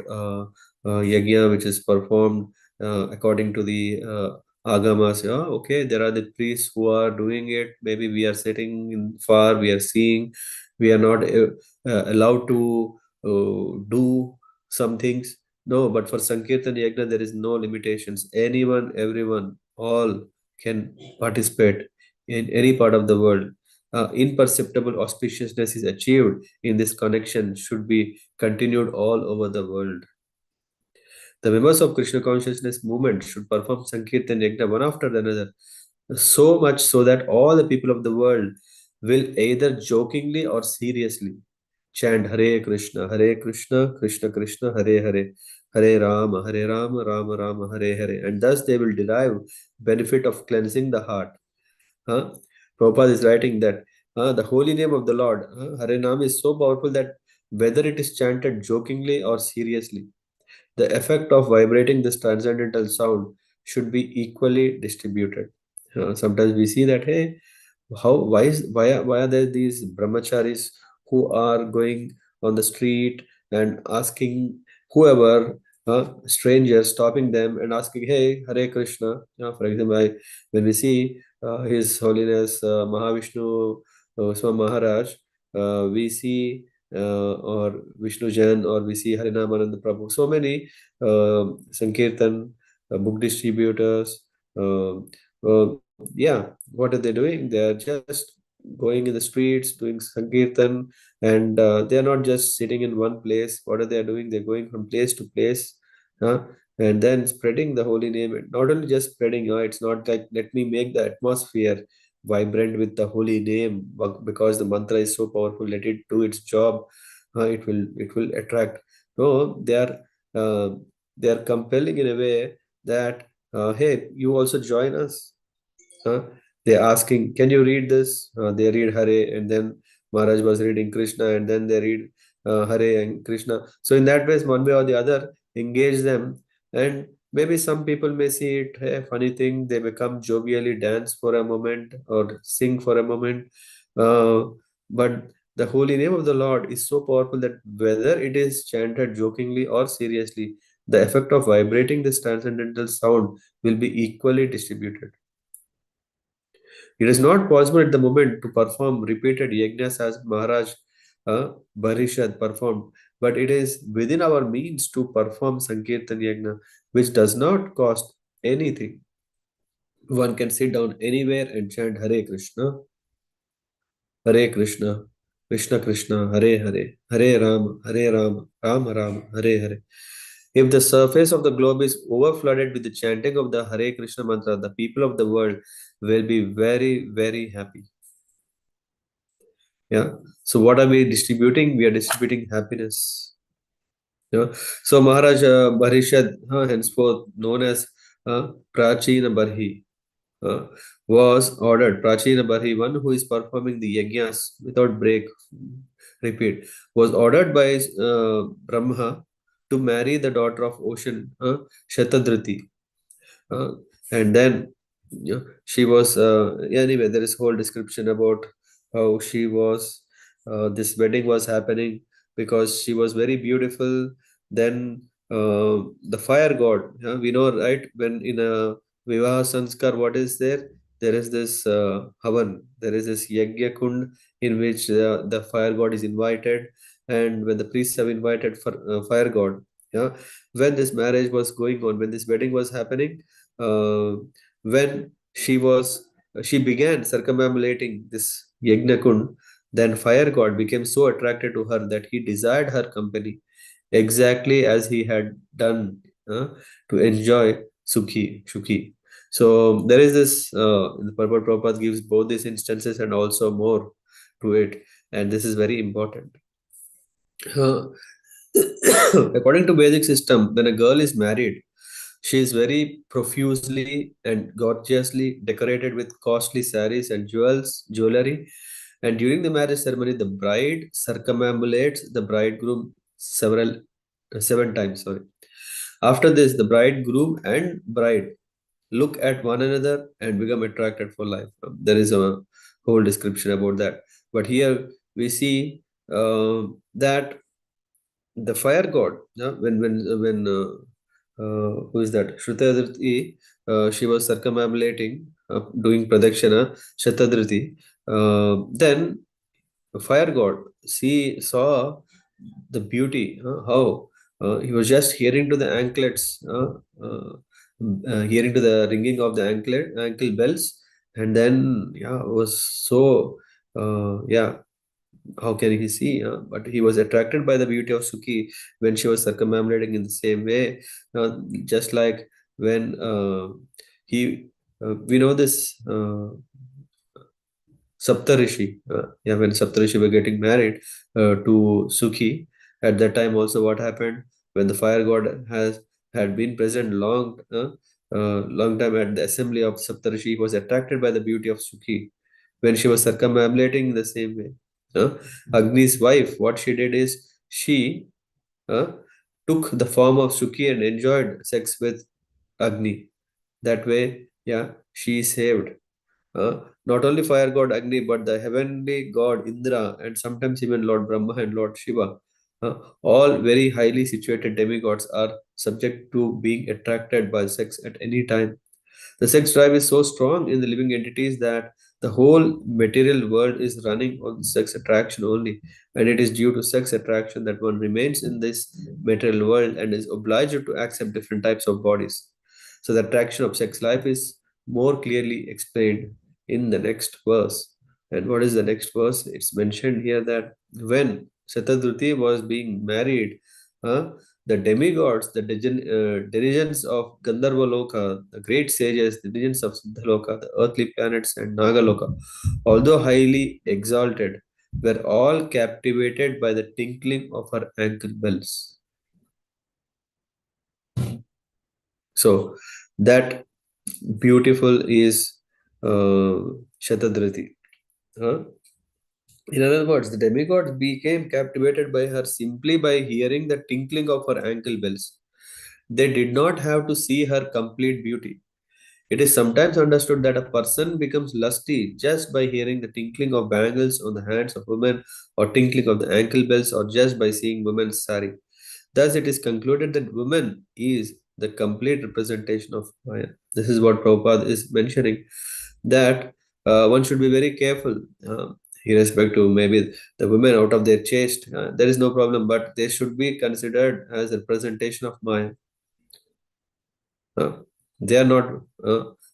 yajna, which is performed according to the agamas, yeah, okay, there are the priests who are doing it. Maybe we are sitting in far, we are seeing, we are not allowed to do some things. No, but for Sankirtan Yajna, there is no limitations. Anyone, everyone, all can participate in any part of the world. Imperceptible auspiciousness is achieved in this connection should be continued all over the world. The members of Krishna consciousness movement should perform Sankirtan Yajna one after another, so much so that all the people of the world will either jokingly or seriously chant Hare Krishna, Krishna Krishna, Hare Hare, Hare Rama, Rama Rama, Hare Hare, and thus they will derive benefit of cleansing the heart. Prabhupada is writing that the holy name of the Lord, Harinam, is so powerful that whether it is chanted jokingly or seriously, the effect of vibrating this transcendental sound should be equally distributed. Sometimes we see that, hey, why are there these brahmacharis who are going on the street and asking whoever, strangers, stopping them and asking, hey, Hare Krishna. For example, when we see His Holiness Mahavishnu Swam Maharaj, we see or Vishnu Jain, or we see Harinamananda Prabhu, so many Sankirtan book distributors. Uh, yeah, what are they doing? They are just going in the streets doing Sankirtan, and they are not just sitting in one place. What are they doing? They're going from place to place, and then spreading the holy name. And not only just spreading, it's not like let me make the atmosphere vibrant with the holy name, but because the mantra is so powerful, let it do its job. It will attract. No, uh, they are compelling in a way that hey, you also join us. Huh? They're asking, can you read this? They read Hare, and then Maharaj was reading Krishna, and then they read Hare and Krishna. So in that way, one way or the other, engage them, and Maybe some people may see it a funny thing. They may come jovially dance for a moment or sing for a moment. But the holy name of the Lord is so powerful that whether it is chanted jokingly or seriously, the effect of vibrating this transcendental sound will be equally distributed. It is not possible at the moment to perform repeated yajnas as Maharaj Bharishad performed, but it is within our means to perform Sankirtan Yajna, which does not cost anything. One can sit down anywhere and chant Hare Krishna, Krishna Krishna, Hare Hare, Hare Rama, Rama Rama, Hare Hare. If the surface of the globe is overflooded with the chanting of the Hare Krishna mantra, the people of the world will be very, very happy. Yeah. So what are we distributing? We are distributing happiness. Yeah. So Maharaj Bharishad, henceforth known as Prachina Barhi, uh, was ordered. Prachina Barhi, one who is performing the yajnas without break, repeat, was ordered by Brahma to marry the daughter of ocean, Shatadriti. Uh, and then she was anyway, there is whole description about how she was this wedding was happening because she was very beautiful. Then the fire god, we know, right? When in a vivaha sanskar, what is there? There is this havan, there is this yagya kund in which the fire god is invited. And when the priests have invited for fire god, yeah, when this marriage was going on, when this wedding was happening, uh, when she began circumambulating this Yagnakund, then fire god became so attracted to her that he desired her company exactly as he had done to enjoy Shuki. So there is this, the Purport Prabhupada gives both these instances and also more to it, and this is very important. According to Vedic system, when a girl is married, she is very profusely and gorgeously decorated with costly saris and jewelry. And during the marriage ceremony, the bride circumambulates the bridegroom seven times. Sorry. After this, the bridegroom and bride look at one another and become attracted for life. There is a whole description about that. But here we see that the fire god, when who is that? Shrutadriti, she was circumambulating, doing pradakshina, Shatadriti. Then the fire god, she saw the beauty, how he was just hearing to the anklets, hearing to the ringing of the ankle bells, and then was so how can he see? But he was attracted by the beauty of Suki when she was circumambulating in the same way. Just like when we know this Saptarishi. When Saptarishi were getting married to Suki, at that time also what happened when the fire god had been present long time at the assembly of Saptarishi, he was attracted by the beauty of Suki when she was circumambulating in the same way. Agni's wife, what she did is she uh, took the form of Suki and enjoyed sex with Agni. That way, she saved not only fire god Agni, but the heavenly god Indra, and sometimes even Lord Brahma and Lord Shiva. All very highly situated demigods are subject to being attracted by sex at any time. The sex drive is so strong in the living entities that the whole material world is running on sex attraction only, and it is due to sex attraction that one remains in this material world and is obliged to accept different types of bodies. So, the attraction of sex life is more clearly explained in the next verse. And what is the next verse? It's mentioned here that when Shatadruti was being married, the demigods, the denizens of Gandharva-loka, the great sages, the denizens of Siddhaloka, the earthly planets and Nagaloka, although highly exalted, were all captivated by the tinkling of her ankle bells. So that beautiful is Shatadriti. In other words, the demigods became captivated by her simply by hearing the tinkling of her ankle bells. They did not have to see her complete beauty. It is sometimes understood that a person becomes lusty just by hearing the tinkling of bangles on the hands of women, or tinkling of the ankle bells, or just by seeing women's sari. Thus, it is concluded that woman is the complete representation of Maya. This is what Prabhupada is mentioning, that one should be very careful in respect to maybe the women out of their chaste. There is no problem, but they should be considered as a representation of Maya. Uh, they are not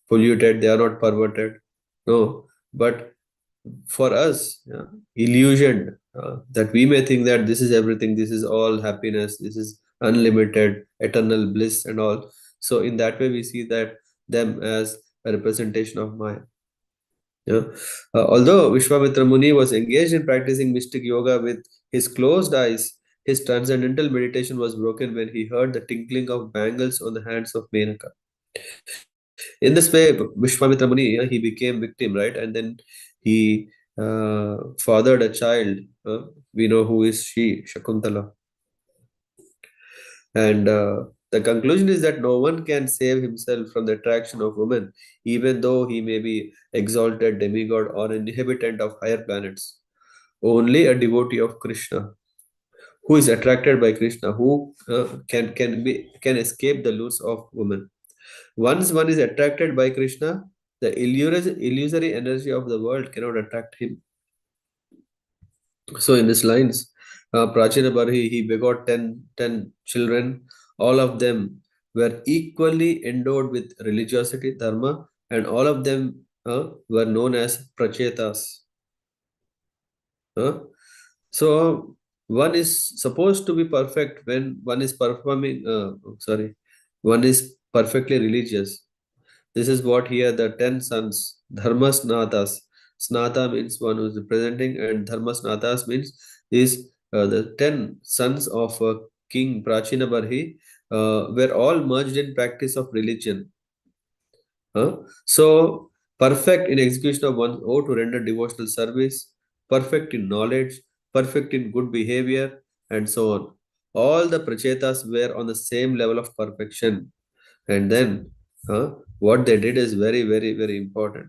polluted, they are not perverted. No, but for us, illusioned, that we may think that this is everything, this is all happiness, this is unlimited, eternal bliss, and all. So, in that way, we see that them as a representation of Maya. Yeah. Although Vishwamitra Muni was engaged in practicing mystic yoga with his closed eyes, his transcendental meditation was broken when he heard the tinkling of bangles on the hands of Menaka. In this way, Vishwamitra Muni, he became victim, right? And then he fathered a child. We know who is she, Shakuntala. And the conclusion is that no one can save himself from the attraction of women, even though he may be exalted demigod or an inhabitant of higher planets. Only a devotee of Krishna, who is attracted by Krishna, who can escape the lures of women. Once one is attracted by Krishna, the illusory energy of the world cannot attract him. So in these lines, Prachina Barhi, he begot 10 children. All of them were equally endowed with religiosity, dharma, and all of them were known as prachetas. So one is supposed to be perfect when one is one is perfectly religious. This is what here the 10 sons, Dharma Snatas. Snata means one who is representing, and Dharma Snatas means is the 10 sons of King Prachina Barhi were all merged in practice of religion. So, perfect in execution of one's oath to render devotional service, perfect in knowledge, perfect in good behavior, and so on. All the prachetas were on the same level of perfection. And then, what they did is very, very, very important.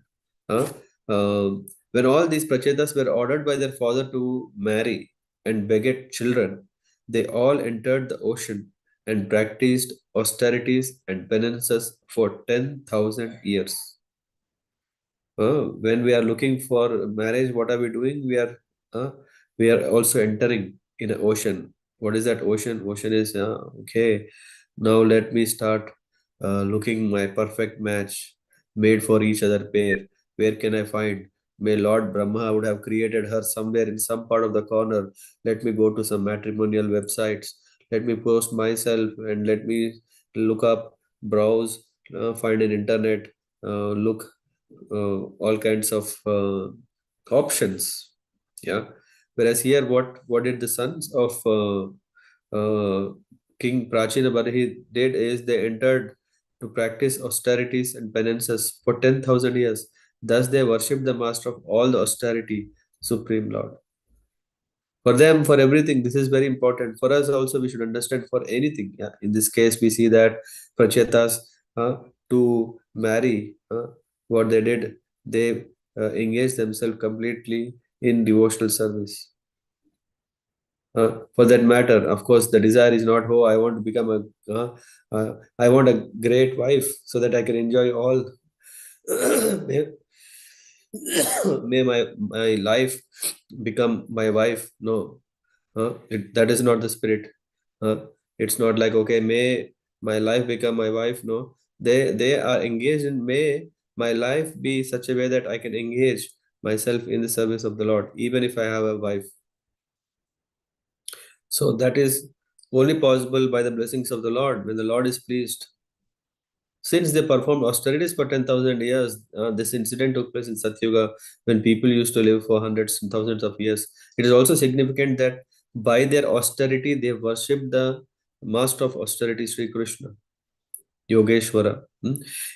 Huh? When all these prachetas were ordered by their father to marry and beget children, they all entered the ocean and practiced austerities and penances for 10,000 years. When we are looking for marriage, what are we doing? We are also entering in an ocean. What is that ocean? Ocean is okay. Now let me start looking my perfect match made for each other pair. Where can I find? May Lord Brahma would have created her somewhere in some part of the corner. Let me go to some matrimonial websites. Let me post myself and let me look up, browse, find an internet, look all kinds of options. Yeah. Whereas here, what did the sons of King Prachina Barhi did is they entered to practice austerities and penances for 10,000 years. Thus, they worshipped the master of all the austerity, Supreme Lord. For them, for everything, this is very important. For us also, we should understand for anything. Yeah. In this case, we see that Prachetas to marry, what they did, they engaged themselves completely in devotional service. For that matter, of course, the desire is not, oh, I want to become I want a great wife so that I can enjoy all. may, may my life become my wife. No, that is not the spirit. It's not like, okay, may my life become my wife. No, they are engaged in, may my life be such a way that I can engage myself in the service of the Lord, even if I have a wife. So that is only possible by the blessings of the Lord when the Lord is pleased. Since they performed austerities for 10,000 years, this incident took place in Satyuga when people used to live for hundreds and thousands of years. It is also significant that by their austerity, they worshipped the master of austerity, Sri Krishna, Yogeshwara.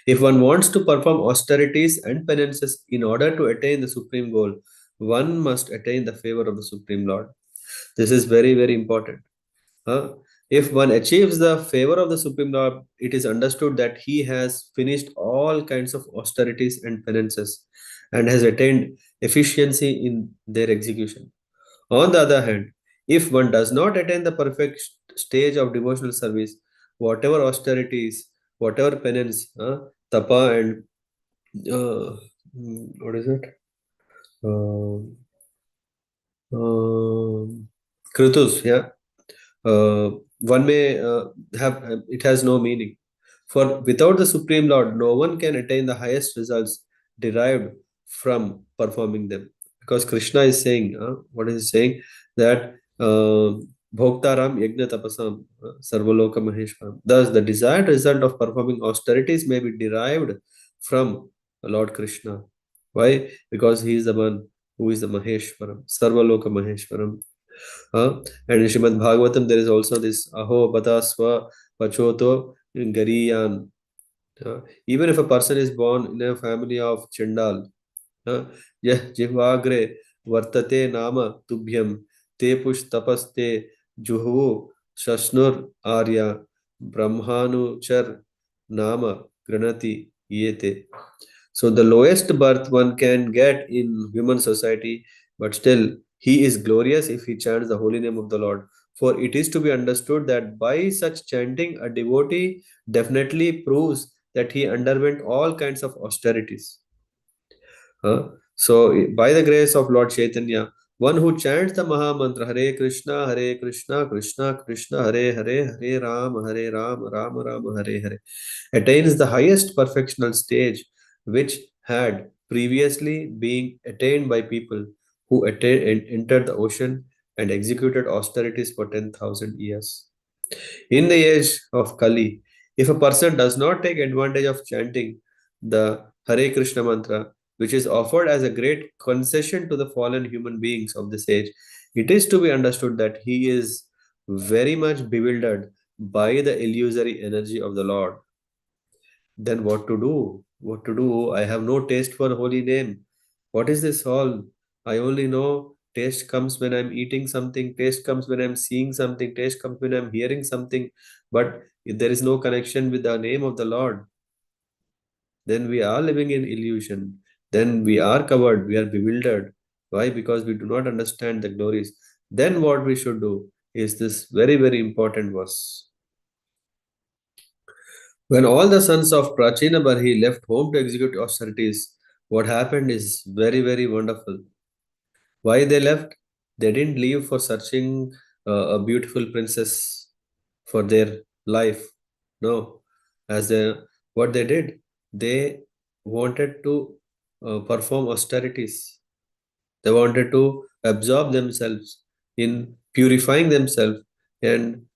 If one wants to perform austerities and penances in order to attain the supreme goal, one must attain the favor of the Supreme Lord. This is very, very important. If one achieves the favor of the Supreme Lord, it is understood that he has finished all kinds of austerities and penances and has attained efficiency in their execution. On the other hand, if one does not attain the perfect stage of devotional service, whatever austerities, whatever penance, tapa and what is it? Kritus, yeah. One may have it has no meaning. For without the Supreme Lord, no one can attain the highest results derived from performing them. Because Krishna is saying, what is he saying? That Bhoktaram Yajna Tapasam Sarvaloka Maheshwaram. Thus, the desired result of performing austerities may be derived from Lord Krishna. Why? Because he is the one who is the Maheshwaram, Sarvaloka Maheshwaram. And in Śrīmad-Bhāgavatam, there is also this Aho Batasva Pachoto Gariyan. Even if a person is born in a family of Chandal, Yah Jihvagre Vartate Nama Tubhyam Te Push Tapaste Juhu Shasnur Arya Brahmanu Char Nama Granati Yete. So the lowest birth one can get in human society, but still he is glorious if he chants the holy name of the Lord. For it is to be understood that by such chanting, a devotee definitely proves that he underwent all kinds of austerities. So, by the grace of Lord Chaitanya, one who chants the Maha Mantra Hare Krishna, Krishna Krishna, Hare Hare, Hare Ram, Ram Hare Hare, attains the highest perfectional stage which had previously been attained by people who entered the ocean and executed austerities for 10,000 years. In the age of Kali, if a person does not take advantage of chanting the Hare Krishna mantra, which is offered as a great concession to the fallen human beings of this age, it is to be understood that he is very much bewildered by the illusory energy of the Lord. Then what to do? What to do? I have no taste for holy name. What is this all? I only know taste comes when I'm eating something, taste comes when I'm seeing something, taste comes when I'm hearing something. But if there is no connection with the name of the Lord, then we are living in illusion. Then we are covered, we are bewildered. Why? Because we do not understand the glories. Then what we should do is this very, very important verse. When all the sons of Prachina Barhi left home to execute austerities, what happened is very, very wonderful. Why they left? They didn't leave for searching a beautiful princess for their life. No, what they did, they wanted to perform austerities. They wanted to absorb themselves in purifying themselves, and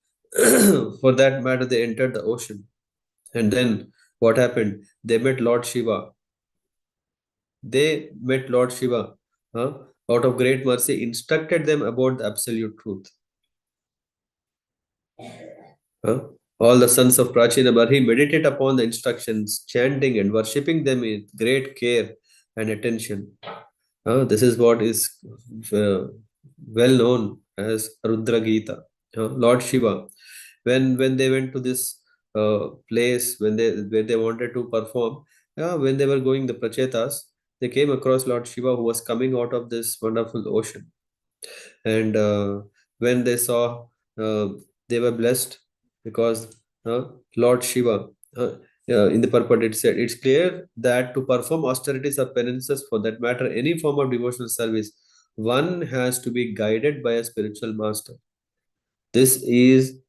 for that matter, they entered the ocean. And then what happened? They met Lord Shiva. They met Lord Shiva, out of great mercy, instructed them about the absolute truth. All the sons of Prachina Barhi meditate upon the instructions, chanting and worshipping them with great care and attention. This is what is well known as Rudra Gita. Lord Shiva, when they went to this place, where they wanted to perform, when they were going the Prachetas, they came across Lord Shiva who was coming out of this wonderful ocean. And when they saw, they were blessed because Lord Shiva, in the purport it said, it's clear that to perform austerities or penances, for that matter, any form of devotional service, one has to be guided by a spiritual master. This is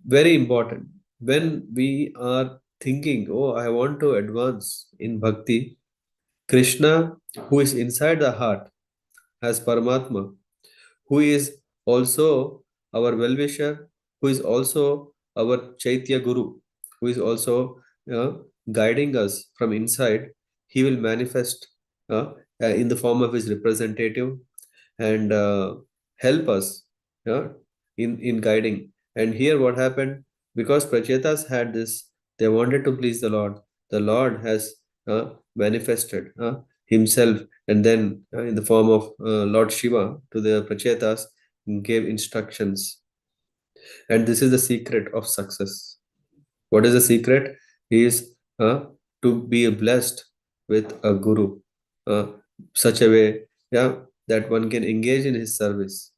very important. When we are thinking, oh, I want to advance in bhakti, Krishna, who is inside the heart, as Paramatma, who is also our well-wisher, who is also our Chaitya Guru, who is also guiding us from inside, he will manifest in the form of his representative and help us in guiding. And here what happened, because Prachetas had this, they wanted to please the Lord. The Lord has manifested himself, and then in the form of Lord Shiva to the Prachetas, gave instructions. And this is the secret of success. What is the secret? Is to be blessed with a guru, such a way, yeah, that one can engage in his service,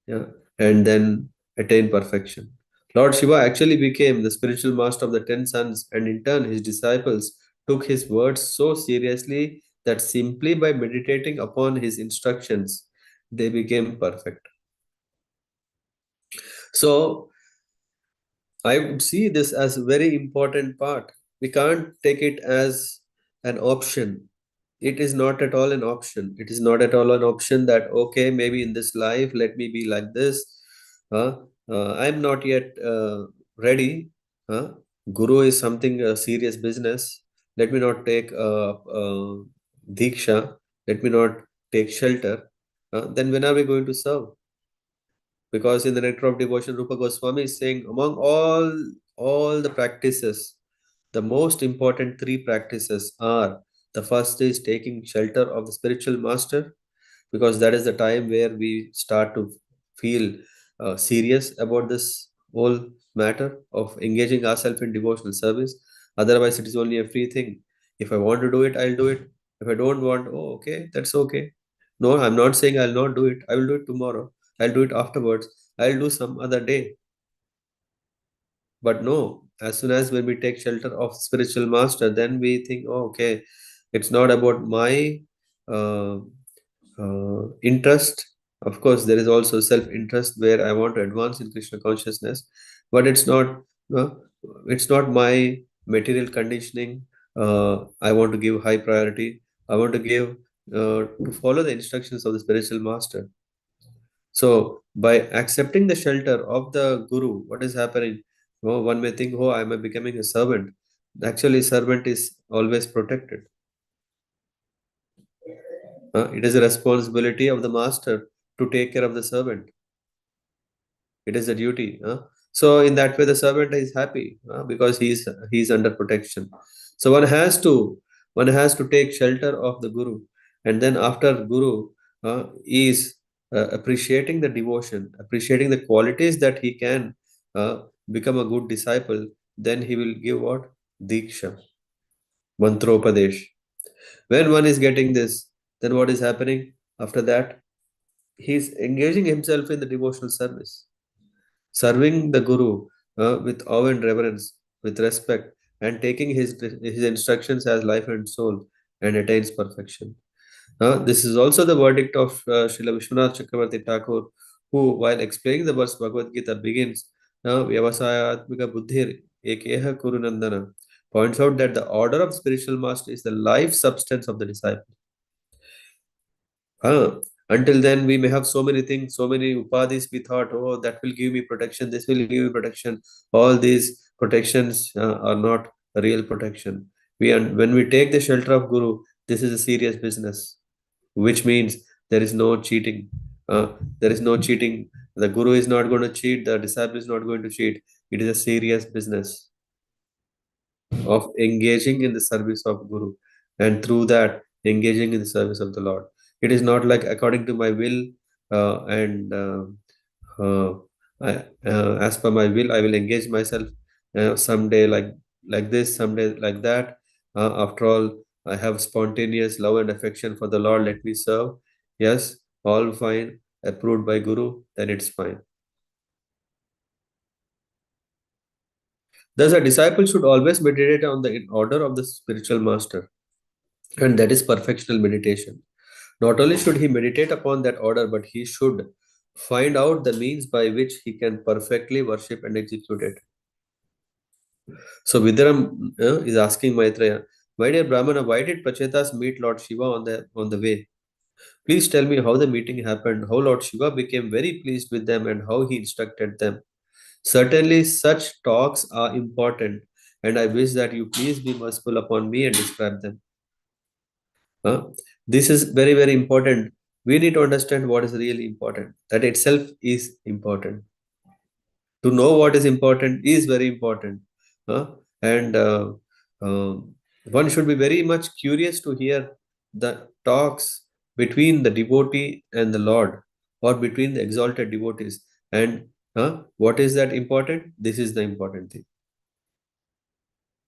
yeah, and then attain perfection. Lord Shiva actually became the spiritual master of the 10 sons, and in turn, his disciples took his words so seriously that simply by meditating upon his instructions, they became perfect. So, I would see this as a very important part. We can't take it as an option. It is not at all an option. It is not at all an option that, okay, maybe in this life, let me be like this. I'm not yet ready. Uh, Guru is something serious business. Let me not take Diksha. Let me not take shelter. Then when are we going to serve? Because in the Nectar of Devotion, Rupa Goswami is saying, among all the practices, the most important three practices are: the first is taking shelter of the spiritual master, because that is the time where we start to feel serious about this whole matter of engaging ourselves in devotional service. Otherwise, it is only a free thing. If I want to do it, I'll do it. If I don't want, oh, okay, that's okay. No, I'm not saying I'll not do it. I will do it tomorrow. I'll do it afterwards. I'll do some other day. But no, as soon as when we take shelter of spiritual master, then we think, oh, okay, it's not about my uh, interest. Of course, there is also self-interest where I want to advance in Krishna consciousness, but uh, it's not my material conditioning. I want to give high priority. I want to give to follow the instructions of the spiritual master. So, by accepting the shelter of the Guru, what is happening? Oh, one may think, oh, I am becoming a servant. Actually, servant is always protected. It is a responsibility of the master to take care of the servant. It is a duty. So, in that way, the servant is happy because he's under protection. So one has to take shelter of the Guru, and then after Guru is appreciating the devotion, appreciating the qualities that he can uh, become a good disciple. Then he will give what? Diksha, mantropadesh. When one is getting this, then what is happening after that? He's engaging himself in the devotional service, serving the Guru with awe and reverence, with respect, and taking his instructions as life and soul, and attains perfection. This is also the verdict of Srila Vishwanath Chakravarti Thakur, who, while explaining the verse Bhagavad Gita, begins, Vyavasayatmika Buddhir Ekeha Kurunandana, points out that the order of spiritual master is the life substance of the disciple. Until then, we may have so many things, so many upadhis. We thought, oh, that will give me protection, this will give me protection. All these protections are not a real protection. When we take the shelter of Guru, this is a serious business, which means there is no cheating. There is no cheating. The Guru is not going to cheat, the disciple is not going to cheat. It is a serious business of engaging in the service of Guru, and through that, engaging in the service of the Lord. It is not like according to my will, and uh, as per my will, I will engage myself someday like this, someday like that. After all, I have spontaneous love and affection for the Lord. Let me serve. Yes, all fine, approved by Guru, then it's fine. Thus, a disciple should always meditate on the order of the spiritual master, and that is perfectional meditation. Not only should he meditate upon that order, but he should find out the means by which he can perfectly worship and execute it. So Vidaram is asking Maitreya, my dear Brahmana, why did Prachetas meet Lord Shiva on the way? Please tell me how the meeting happened, how Lord Shiva became very pleased with them, and how he instructed them. Certainly, such talks are important, and I wish that you please be merciful upon me and describe them. This is very, very important. We need to understand what is really important. That itself is important. To know what is important is very important. And one should be very much curious to hear the talks between the devotee and the Lord, or between the exalted devotees. And What is that important? This is the important thing.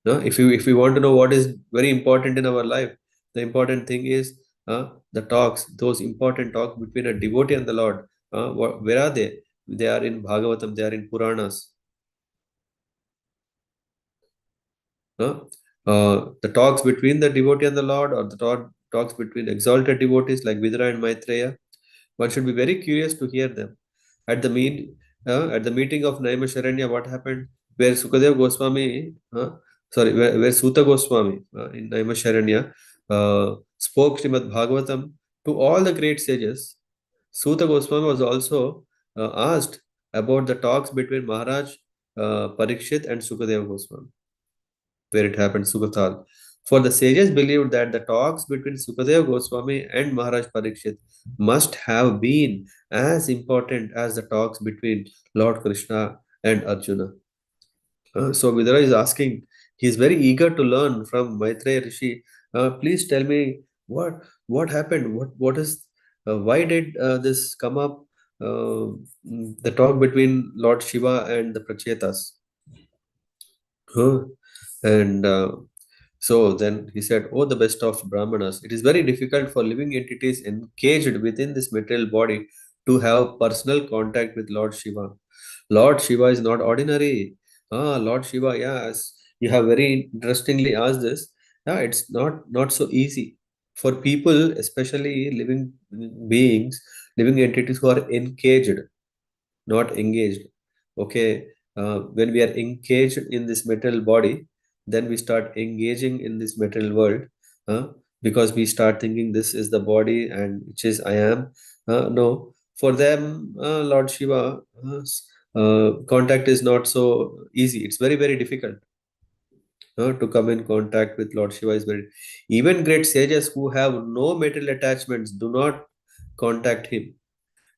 If we want to know what is very important in our life, the important thing is the talks, those important talks between a devotee and the Lord. Where are they? They are in Bhagavatam, they are in Puranas. The talks between the devotee and the Lord, or the talks between exalted devotees like Vidura and Maitreya, one should be very curious to hear them. At the meeting of Naimisharanya, what happened? Where Sukadev Goswami, where Suta Goswami in Naimisharanya spoke Śrīmad-Bhāgavatam to all the great sages. Suta Goswami was also asked about the talks between Maharaj Parikshit and Sukadev Goswami, where it happened, Sugatal. For the sages believed that the talks between Sukadev Goswami and Maharaj Parikshit must have been as important as the talks between Lord Krishna and Arjuna. So Vidura is asking, he is very eager to learn from Maitreya Rishi. Please tell me what happened. What is why did this come up? The talk between Lord Shiva and the Prachetas. And so then he said, "Oh, the best of Brahmanas, it is very difficult for living entities engaged within this material body to have personal contact with Lord Shiva. Lord Shiva is not ordinary. Lord Shiva, yes, you have very interestingly asked this. Yeah, it's not so easy for people, especially living beings, living entities who are engaged, not engaged. Okay, when we are engaged in this material body, then we start engaging in this material world, because we start thinking this is the body and which is I am. No, for them, Lord Shiva, contact is not so easy. It's very, very difficult to come in contact with Lord Shiva. Is very, even great sages who have no material attachments do not contact him,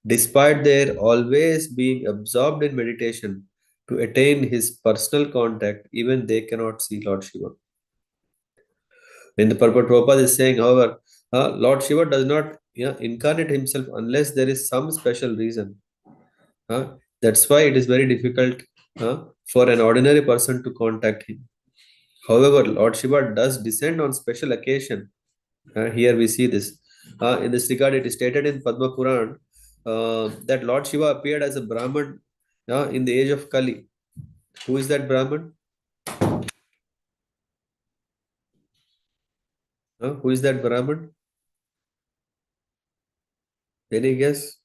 despite their always being absorbed in meditation. To attain his personal contact, even they cannot see Lord Shiva. In the purport, Prabhupada is saying, however, Lord Shiva does not incarnate himself unless there is some special reason. That's why it is very difficult for an ordinary person to contact him. However, Lord Shiva does descend on special occasion. Here we see this. In this regard, it is stated in Padma Puran that Lord Shiva appeared as a Brahman in the age of Kali. Who is that Brahman? Who is that Brahman? Any guess?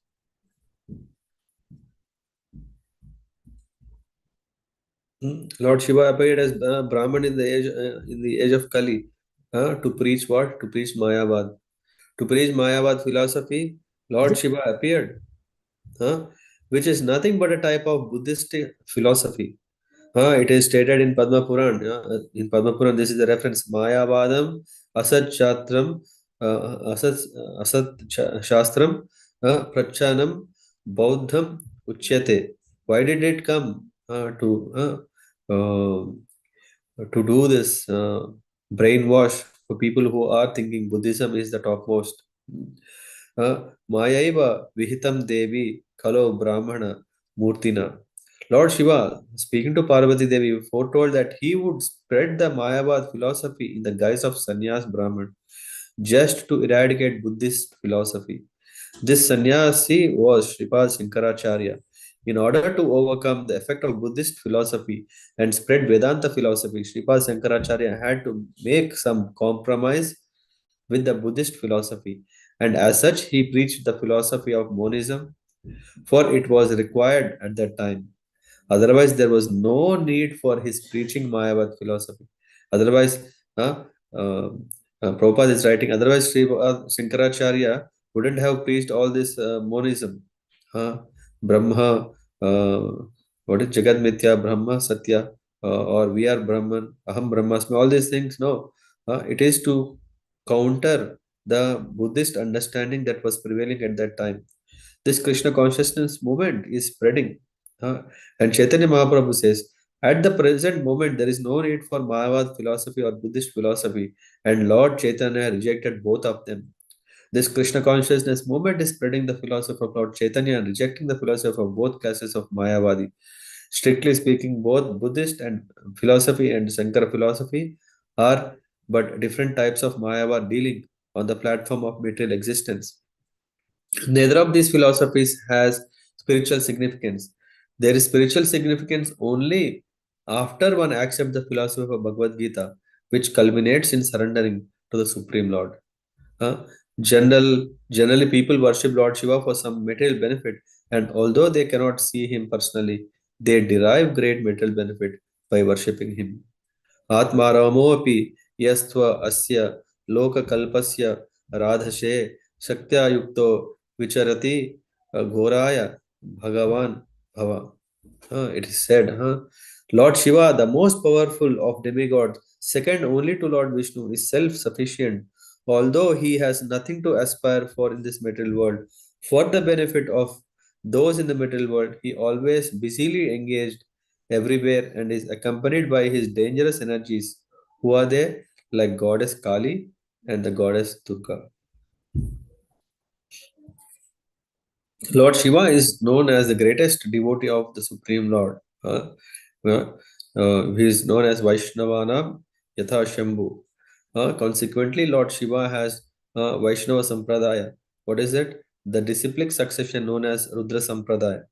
Lord Shiva appeared as Brahman in the age of Kali to preach what? To preach Mayavad. To preach Mayavad philosophy, Lord Shiva appeared, which is nothing but a type of Buddhist philosophy. It is stated in Padma Puran. In Padma Puran, this is the reference. Mayavadam asat chatram asat shastram prachanam bauddham uchyate. Why did it come to do this brainwash for people who are thinking Buddhism is the topmost? Mayaiva vihitam devi kalo brahmana murtina. Lord Shiva, speaking to Parvati Devi, foretold that he would spread the Mayavad philosophy in the guise of sannyas Brahman, just to eradicate Buddhist philosophy. This sannyasi was Sripad Shankaracharya. In order to overcome the effect of Buddhist philosophy and spread Vedanta philosophy, Sripad Shankaracharya had to make some compromise with the Buddhist philosophy, and as such, he preached the philosophy of monism, for it was required at that time. Otherwise, there was no need for his preaching Mayavad philosophy. Otherwise, Prabhupada is writing, otherwise, Sri Shankaracharya wouldn't have preached all this monism. Brahma, what is Jagad Mithya, Brahma, Satya, or we are Brahman, Aham Brahmasmi, all these things. No, it is to counter the Buddhist understanding that was prevailing at that time. This Krishna consciousness movement is spreading. And Chaitanya Mahaprabhu says, at the present moment, there is no need for Mayavad philosophy or Buddhist philosophy, and Lord Chaitanya rejected both of them. This Krishna consciousness movement is spreading the philosophy of Lord Chaitanya and rejecting the philosophy of both classes of Mayavadi. Strictly speaking, both Buddhist and philosophy and Sankara philosophy are but different types of Mayavad dealing on the platform of material existence. Neither of these philosophies has spiritual significance. There is spiritual significance only after one accepts the philosophy of Bhagavad Gita, which culminates in surrendering to the Supreme Lord. Uh, Generally, people worship Lord Shiva for some material benefit, and although they cannot see him personally, they derive great material benefit by worshipping him. आत्मारामोऽपि यस्त्व अस्य लोककल्पस्य राधशे शक्त्या युक्तो विचरति घोराय भगवान भव. It is said, Lord Shiva, the most powerful of demigods, second only to Lord Vishnu, is self-sufficient, although he has nothing to aspire for in this material world. For the benefit of those in the material world, he always busily engaged everywhere and is accompanied by his dangerous energies. Who are they? Like goddess Kali and the goddess Durga. Lord Shiva is known as the greatest devotee of the Supreme Lord. He is known as Vaishnavanam Yatha Shambhu. Consequently, Lord Shiva has Vaishnava Sampradaya. What is it? The disciplic succession known as Rudra Sampradaya.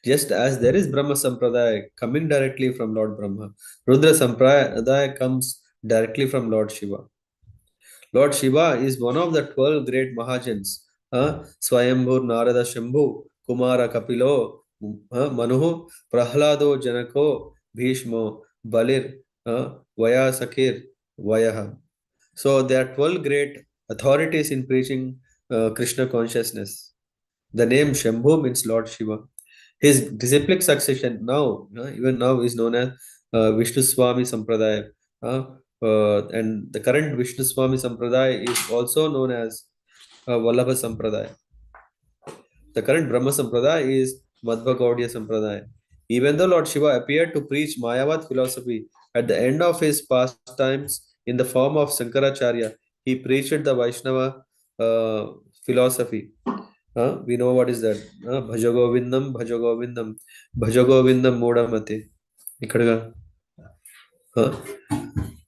Just as there is Brahma Sampradaya coming directly from Lord Brahma, Rudra Sampradaya comes directly from Lord Shiva. Lord Shiva is one of the 12 great Mahajans. Swayambhur Narada Shambhu, Kumara Kapilo, Manu, Prahlado Janako, Bhishmo, Balir, Vayasakir, Vayaha. So there are 12 great authorities in preaching Krishna consciousness. The name Shambhu means Lord Shiva. His disciplic succession now, even now, is known as Vishnu Swami Sampradaya. And the current Vishnu Swami Sampradaya is also known as Vallabha Sampradaya. The current Brahma Sampradaya is Madhva Gaudiya Sampradaya. Even though Lord Shiva appeared to preach Mayavad philosophy at the end of his pastimes in the form of Sankaracharya, he preached the Vaishnava philosophy. We know what is that. Bhajagovindam, Bhajagovindam, Bhajagovindam Mudamate. Ikkadaga.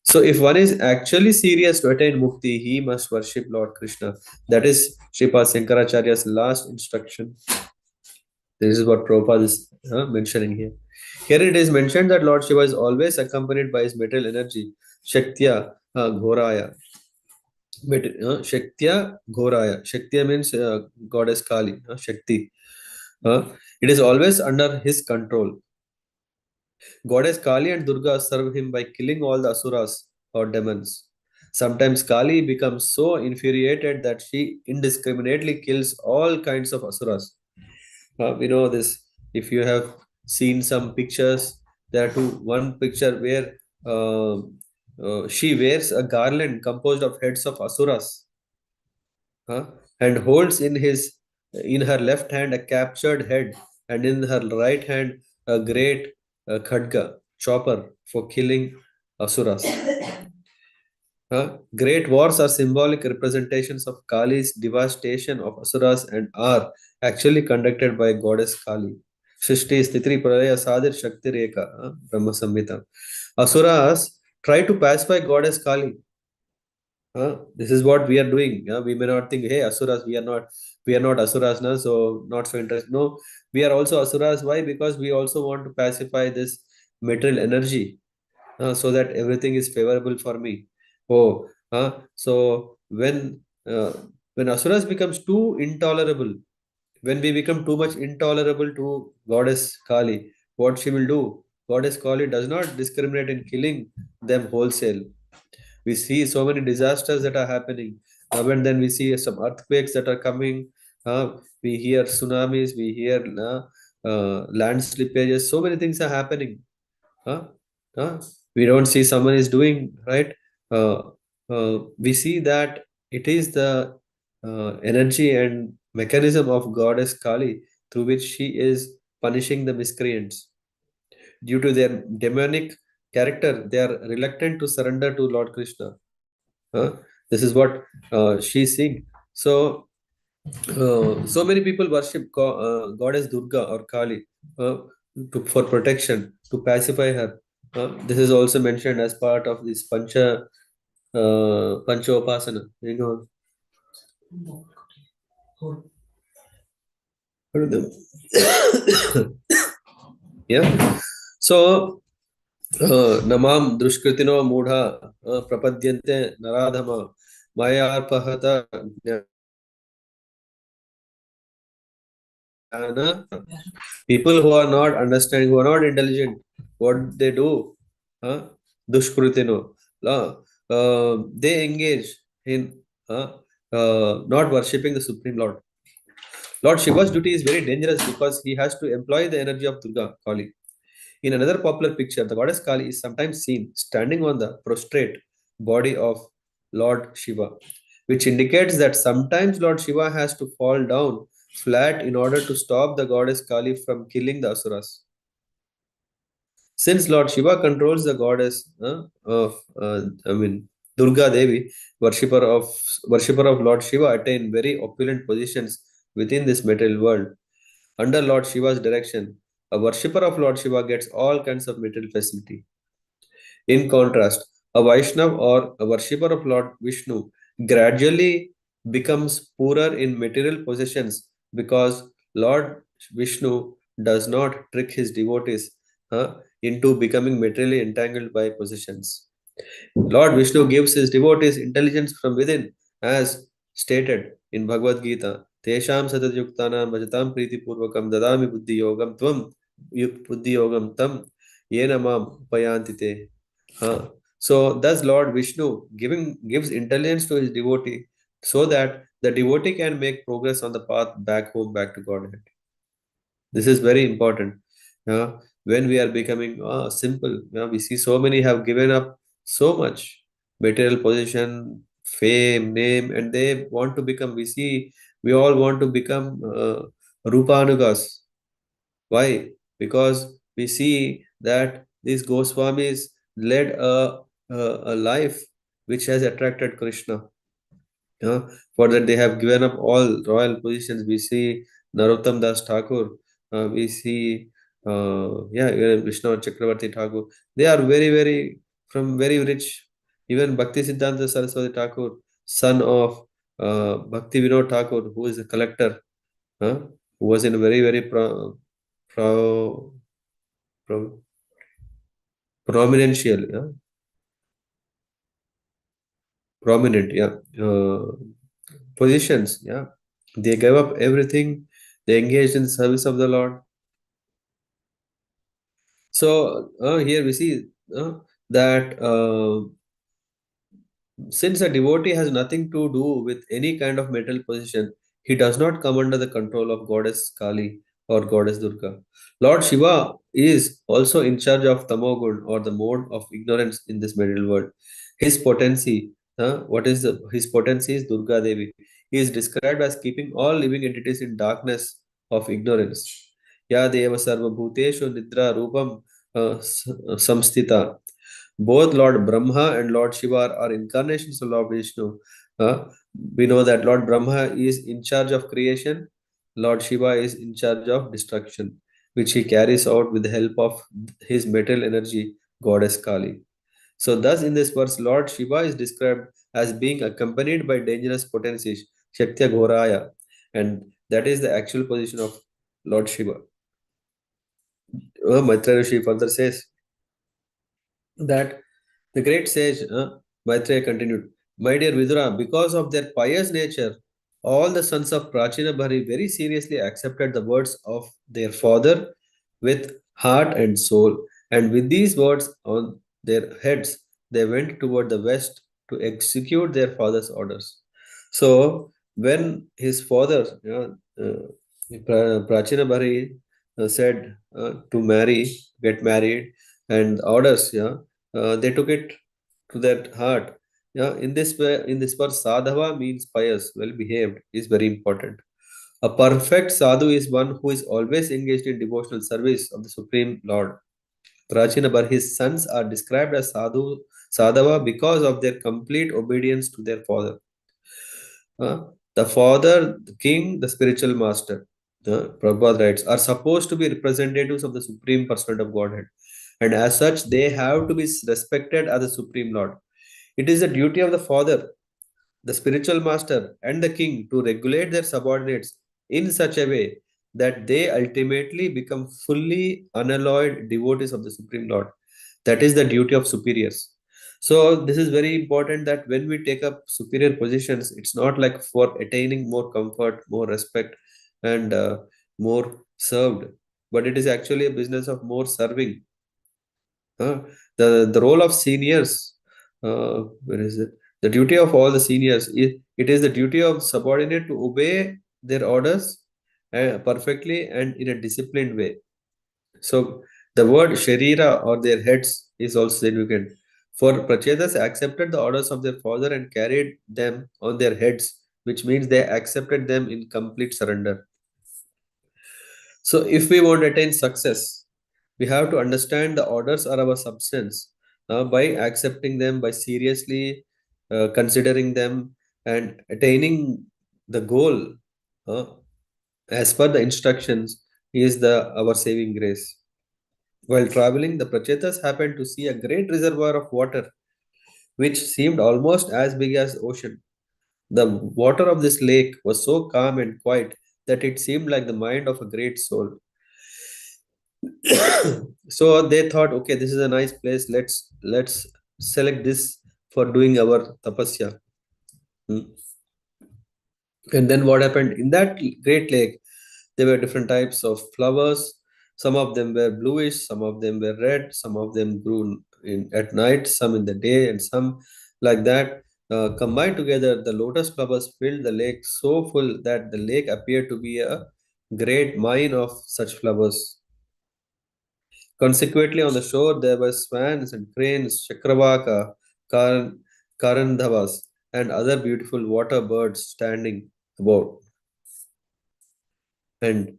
So if one is actually serious to attain mukti, he must worship Lord Krishna. That is Sripad Sankaracharya's last instruction. This is what Prabhupada is mentioning here. Here it is mentioned that Lord Shiva is always accompanied by his material energy, Shaktya Ghoraya. Shaktya Ghoraya. Shaktya means goddess Kali, Shakti. It is always under his control. Goddess Kali and Durga serve him by killing all the asuras or demons. Sometimes Kali becomes so infuriated that she indiscriminately kills all kinds of asuras. We know this. If you have seen some pictures, there are one picture where she wears a garland composed of heads of asuras, and holds in her left hand a captured head, and in her right hand a great khadga chopper for killing asuras. Great wars are symbolic representations of Kali's devastation of asuras and are actually conducted by goddess Kali. Srishti Sthitri Pralaya Sadir Shakti Rekha, Brahma Samhita. Asuras try to pacify goddess Kali. This is what we are doing. We may not think, hey, asuras, we are not asuras now, so not so interested. No, we are also asuras. Why? Because we also want to pacify this material energy, so that everything is favorable for me. So when asuras becomes too intolerable, when we become too much intolerable to goddess Kali, what she will do? Goddess Kali does not discriminate in killing them wholesale. We see so many disasters that are happening, and then we see some earthquakes that are coming. We hear tsunamis, we hear land slippages. So many things are happening. Uh, we don't see someone is doing right. We see that it is the energy and mechanism of goddess Kali through which she is punishing the miscreants. Due to their demonic character, they are reluctant to surrender to Lord Krishna. This is what she's seeing. So, so many people worship goddess Durga or Kali for protection, to pacify her. This is also mentioned as part of this Panchopasana. You know, what are the- yeah. So, Namam Drushkritino Mudha Prapadyante Naradhama Mayarpahata Jnana. People who are not understanding, who are not intelligent, what they do, Dushkritino, they engage in not worshipping the Supreme Lord. Lord Shiva's duty is very dangerous because he has to employ the energy of Durga Kali. In another popular picture, the goddess Kali is sometimes seen standing on the prostrate body of Lord Shiva, which indicates that sometimes Lord Shiva has to fall down flat in order to stop the goddess Kali from killing the asuras. Since Lord Shiva controls the goddess Durga Devi, worshipper of Lord Shiva attain very opulent positions within this material world. Under Lord Shiva's direction, a worshipper of Lord Shiva gets all kinds of material facility. In contrast, a Vaishnav or a worshipper of Lord Vishnu gradually becomes poorer in material possessions because Lord Vishnu does not trick his devotees into becoming materially entangled by possessions. Lord Vishnu gives his devotees intelligence from within, as stated in Bhagavad Gita. Tesham satadhyuktanam bhajatam priti purvakam dadami buddhi yogam tvam buddhi yogam tam yena mam upayantite. So thus Lord Vishnu gives intelligence to his devotee so that the devotee can make progress on the path back home, back to Godhead. This is very important. When we are becoming simple, we see so many have given up so much material position, fame, name, and they want to become. We all want to become Rupanugas. Why? Because we see that these Goswamis led a life which has attracted Krishna. For that they have given up all royal positions. We see Narottam Das Thakur, we see Vishnu Chakravarti Thakur. They are from very rich. Even Bhakti Siddhanta Saraswati Thakur, son of Bhakti Vinod Thakur, who is a collector, who was in a very pro, pro, prominential, prominent, positions. They gave up everything. They engaged in service of the Lord. So here we see that since a devotee has nothing to do with any kind of material position, he does not come under the control of goddess Kali or goddess Durga. Lord Shiva is also in charge of Tamogun, or the mode of ignorance in this material world. His potency, his potency is Durga Devi. He is described as keeping all living entities in darkness of ignorance. Ya Deva Sarva Bhuteshu Nidra Rupam Samstita. Both Lord Brahma and Lord Shiva are incarnations of Lord Vishnu. We know that Lord Brahma is in charge of creation, Lord Shiva is in charge of destruction, which he carries out with the help of his material energy, goddess Kali. So, thus, in this verse, Lord Shiva is described as being accompanied by dangerous potencies, Shaktya Ghoraya, and that is the actual position of Lord Shiva. Maitreya Rishi further says that the great sage Maitreya continued, "My dear Vidura, because of their pious nature, all the sons of Prachina Bhari very seriously accepted the words of their father with heart and soul, and with these words on their heads, they went toward the west to execute their father's orders." So, when his father, Prachina Bhari, said get married, and orders, they took it to that heart. In this verse, sadhava means pious, well behaved, is very important. A perfect sadhu is one who is always engaged in devotional service of the Supreme Lord. Prachinabar, his sons are described as sadhava because of their complete obedience to their father. The father, the king, the spiritual master, Prabhupada writes, are supposed to be representatives of the Supreme Personality of Godhead. And as such, they have to be respected as the Supreme Lord. It is the duty of the father, the spiritual master, and the king to regulate their subordinates in such a way that they ultimately become fully unalloyed devotees of the Supreme Lord. That is the duty of superiors. So, this is very important that when we take up superior positions, it's not like for attaining more comfort, more respect, and more served, but it is actually a business of more serving. The role of seniors, where is it? The duty of all the seniors, it is the duty of subordinate to obey their orders perfectly and in a disciplined way. So the word Sharira or their heads is also significant. For Prachetas accepted the orders of their father and carried them on their heads, which means they accepted them in complete surrender. So if we want to attain success, we have to understand the orders are our substance. By accepting them, by seriously considering them, and attaining the goal uh, as per the instructions is the our saving grace. While traveling, the Prachetas happened to see a great reservoir of water, which seemed almost as big as ocean. The water of this lake was so calm and quiet that it seemed like the mind of a great soul. So they thought, okay, this is a nice place. Let's select this for doing our tapasya. Hmm. And then what happened in that great lake? There were different types of flowers. Some of them were bluish, some of them were red, some of them grew at night, some in the day, and some like that. Combined together, the lotus flowers filled the lake so full that the lake appeared to be a great mine of such flowers. Consequently, on the shore there were swans and cranes, chakravaka, karandhavas, and other beautiful water birds standing about. And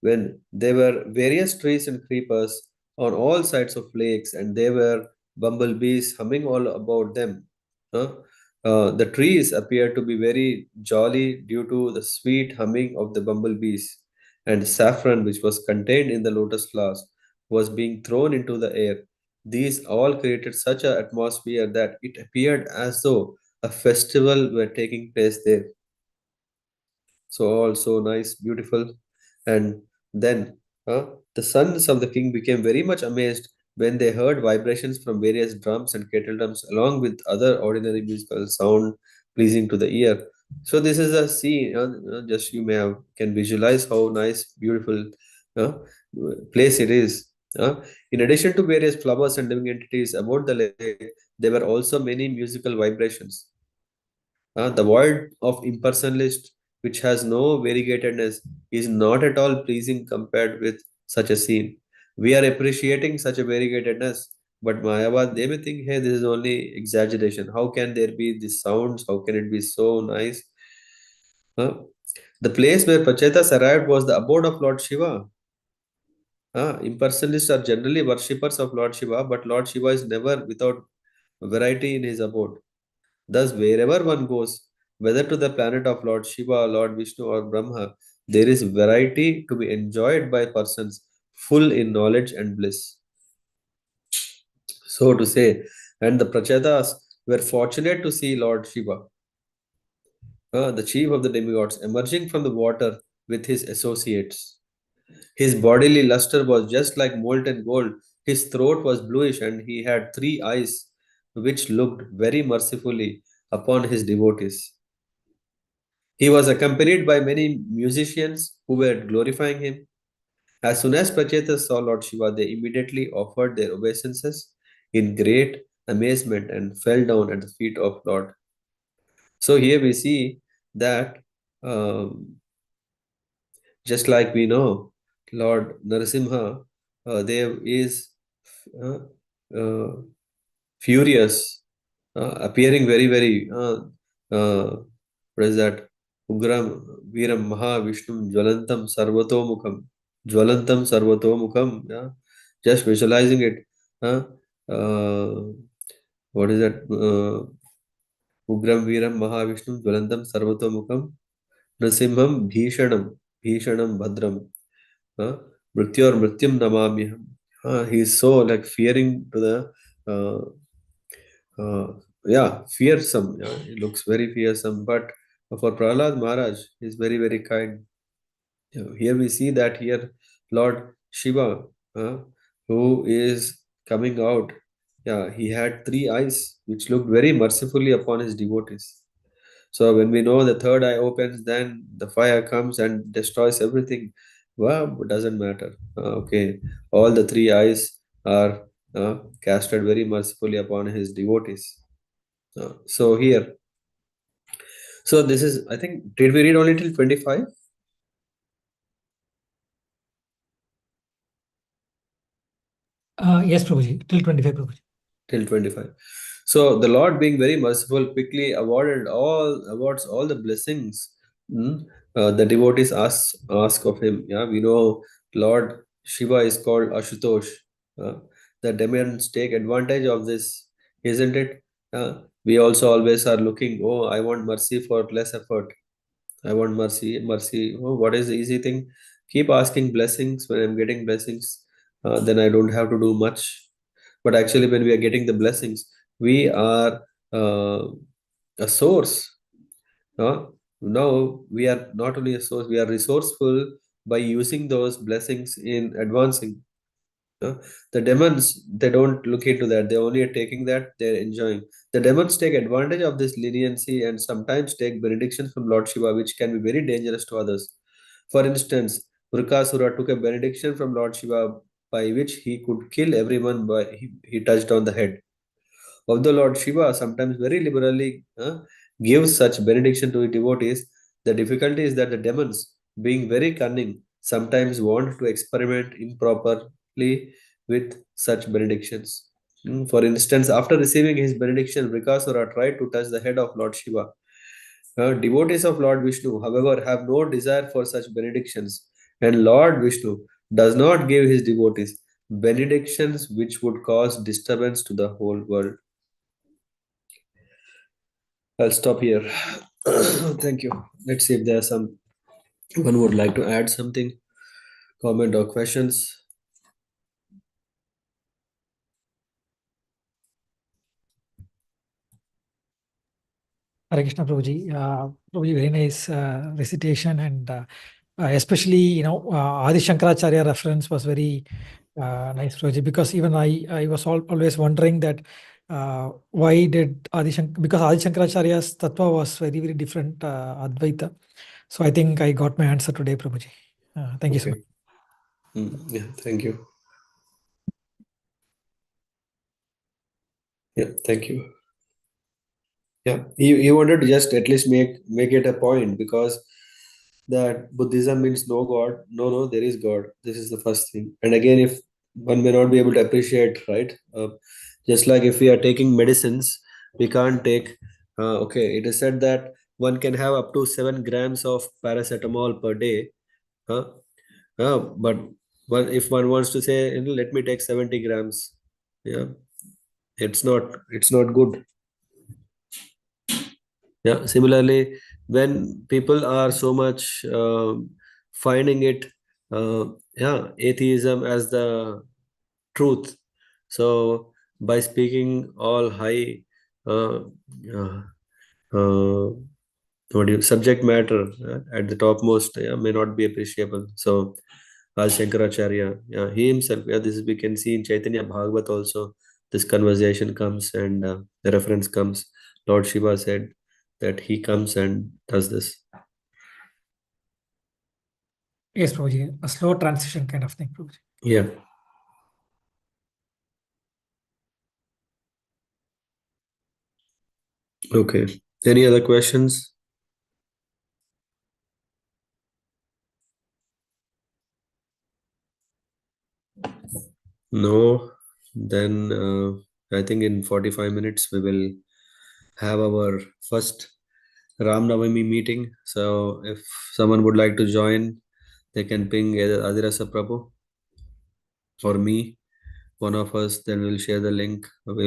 when there were various trees and creepers on all sides of lakes, and there were bumblebees humming all about them. huh, the trees appeared to be very jolly due to the sweet humming of the bumblebees, and saffron, which was contained in the lotus flowers, was being thrown into the air. These all created such an atmosphere that it appeared as though a festival were taking place there. So all so nice, beautiful. And then the sons of the king became very much amazed when they heard vibrations from various drums and kettle drums, along with other ordinary musical sound pleasing to the ear. So this is a scene. Just you may have can visualize how nice, beautiful uh, place it is. In addition to various flowers and living entities about the lake, there were also many musical vibrations. The world of impersonalist, which has no variegatedness, is not at all pleasing compared with such a scene. We are appreciating such a variegatedness, but Mayavad, they may think, hey, this is only exaggeration. How can there be these sounds? How can it be so nice? Huh? The place where Pachetas arrived was the abode of Lord Shiva. Impersonalists are generally worshippers of Lord Shiva, but Lord Shiva is never without variety in his abode. Thus, wherever one goes, whether to the planet of Lord Shiva, Lord Vishnu, or Brahma, there is variety to be enjoyed by persons full in knowledge and bliss. So to say, and the Prachetas were fortunate to see Lord Shiva, the chief of the demigods, emerging from the water with his associates. His bodily luster was just like molten gold. His throat was bluish, and he had 3 eyes which looked very mercifully upon his devotees. He was accompanied by many musicians who were glorifying him. As soon as Prachetas saw Lord Shiva, they immediately offered their obeisances in great amazement and fell down at the feet of Lord. So here we see that um, just like we know, Lord Narasimha, there is uh, uh, furious, appearing very, very, what is that? Ugram Viram Mahavishnu Jwalantam Sarvatomukham. Jwalantam Sarvatomukham. Yeah? Just visualizing it. Uh, what is that? Ugram Viram Mahavishnu Jvalantam Sarvatomukam Nasimham Bhishanam Bhadram. Mrityor Mrityam Namamyaham. He is so like fearing to the fearsome. Yeah, he looks very fearsome. But for Prahlad Maharaj, he is very, very kind. Here we see that here Lord Shiva, who is coming out, he had three eyes which looked very mercifully upon his devotees. So when we know the third eye opens, then the fire comes and destroys everything. Well, it doesn't matter. Okay, all the three eyes are casted very mercifully upon his devotees. So here, so this is, I think, did we read only till 25? Yes, Prabhuji, till 25, Prabhuji. Till 25. So the Lord, being very merciful, quickly awards all the blessings the devotees ask of him. Yeah, we know Lord Shiva is called Ashutosh. Uh, the demons take advantage of this, isn't it? We also always are looking. Oh, I want mercy for less effort. I want mercy. Oh, what is the easy thing? Keep asking blessings. When I'm getting blessings, then I don't have to do much. But actually, when we are getting the blessings, we are a source. Now we are not only a source, we are resourceful by using those blessings in advancing. Uh, the demons, they don't look into that. They're only taking that, they're enjoying. The demons take advantage of this leniency and sometimes take benedictions from Lord Shiva, which can be very dangerous to others. For instance, Vrikasura took a benediction from Lord Shiva by which he could kill everyone by he touched on the head. Although Lord Shiva sometimes very liberally gives such benediction to his devotees, the difficulty is that the demons, being very cunning, sometimes want to experiment improperly with such benedictions. For instance, after receiving his benediction, Vrikasura tried to touch the head of Lord Shiva. Devotees of Lord Vishnu, however, have no desire for such benedictions, and Lord Vishnu does not give his devotees benedictions which would cause disturbance to the whole world. I'll stop here. Thank you. Let's see if there's someone would like to add something, comment or questions. Hare Krishna, Prabhuji. Prabhuji, very nice recitation, and especially, Adi Shankaracharya reference was very nice, Prabhuji, because even I was always wondering that why did because Adi Shankaracharya's tattva was very, very different, Advaita. So I think I got my answer today, Prabhuji. Thank you so much. Yeah, thank you. Yeah, thank you. Yeah, he wanted to just at least make it a point, because that Buddhism means no God. No, there is God. This is the first thing. And again, if one may not be able to appreciate, right? Just like if we are taking medicines, we can't take. Okay, it is said that one can have up to 7 grams of paracetamol per day. But if one wants to say, let me take 70 grams, yeah, it's not good. Yeah, similarly, when people are so much finding it, atheism as the truth. So by speaking all high, uh, uh, uh, subject matter at the topmost, may not be appreciable. So Adi Shankaracharya, he himself, this is, we can see in Chaitanya Bhagavat also, this conversation comes and the reference comes. Lord Shiva said that he comes and does this. Yes, Prabhuji, a slow transition kind of thing, Prabhuji. Yeah. Okay. Any other questions? No. Then I think in 45 minutes we will have our first Ram Navami meeting. So if someone would like to join, they can ping either Adirasa Prabhu or me, one of us, then we'll share the link.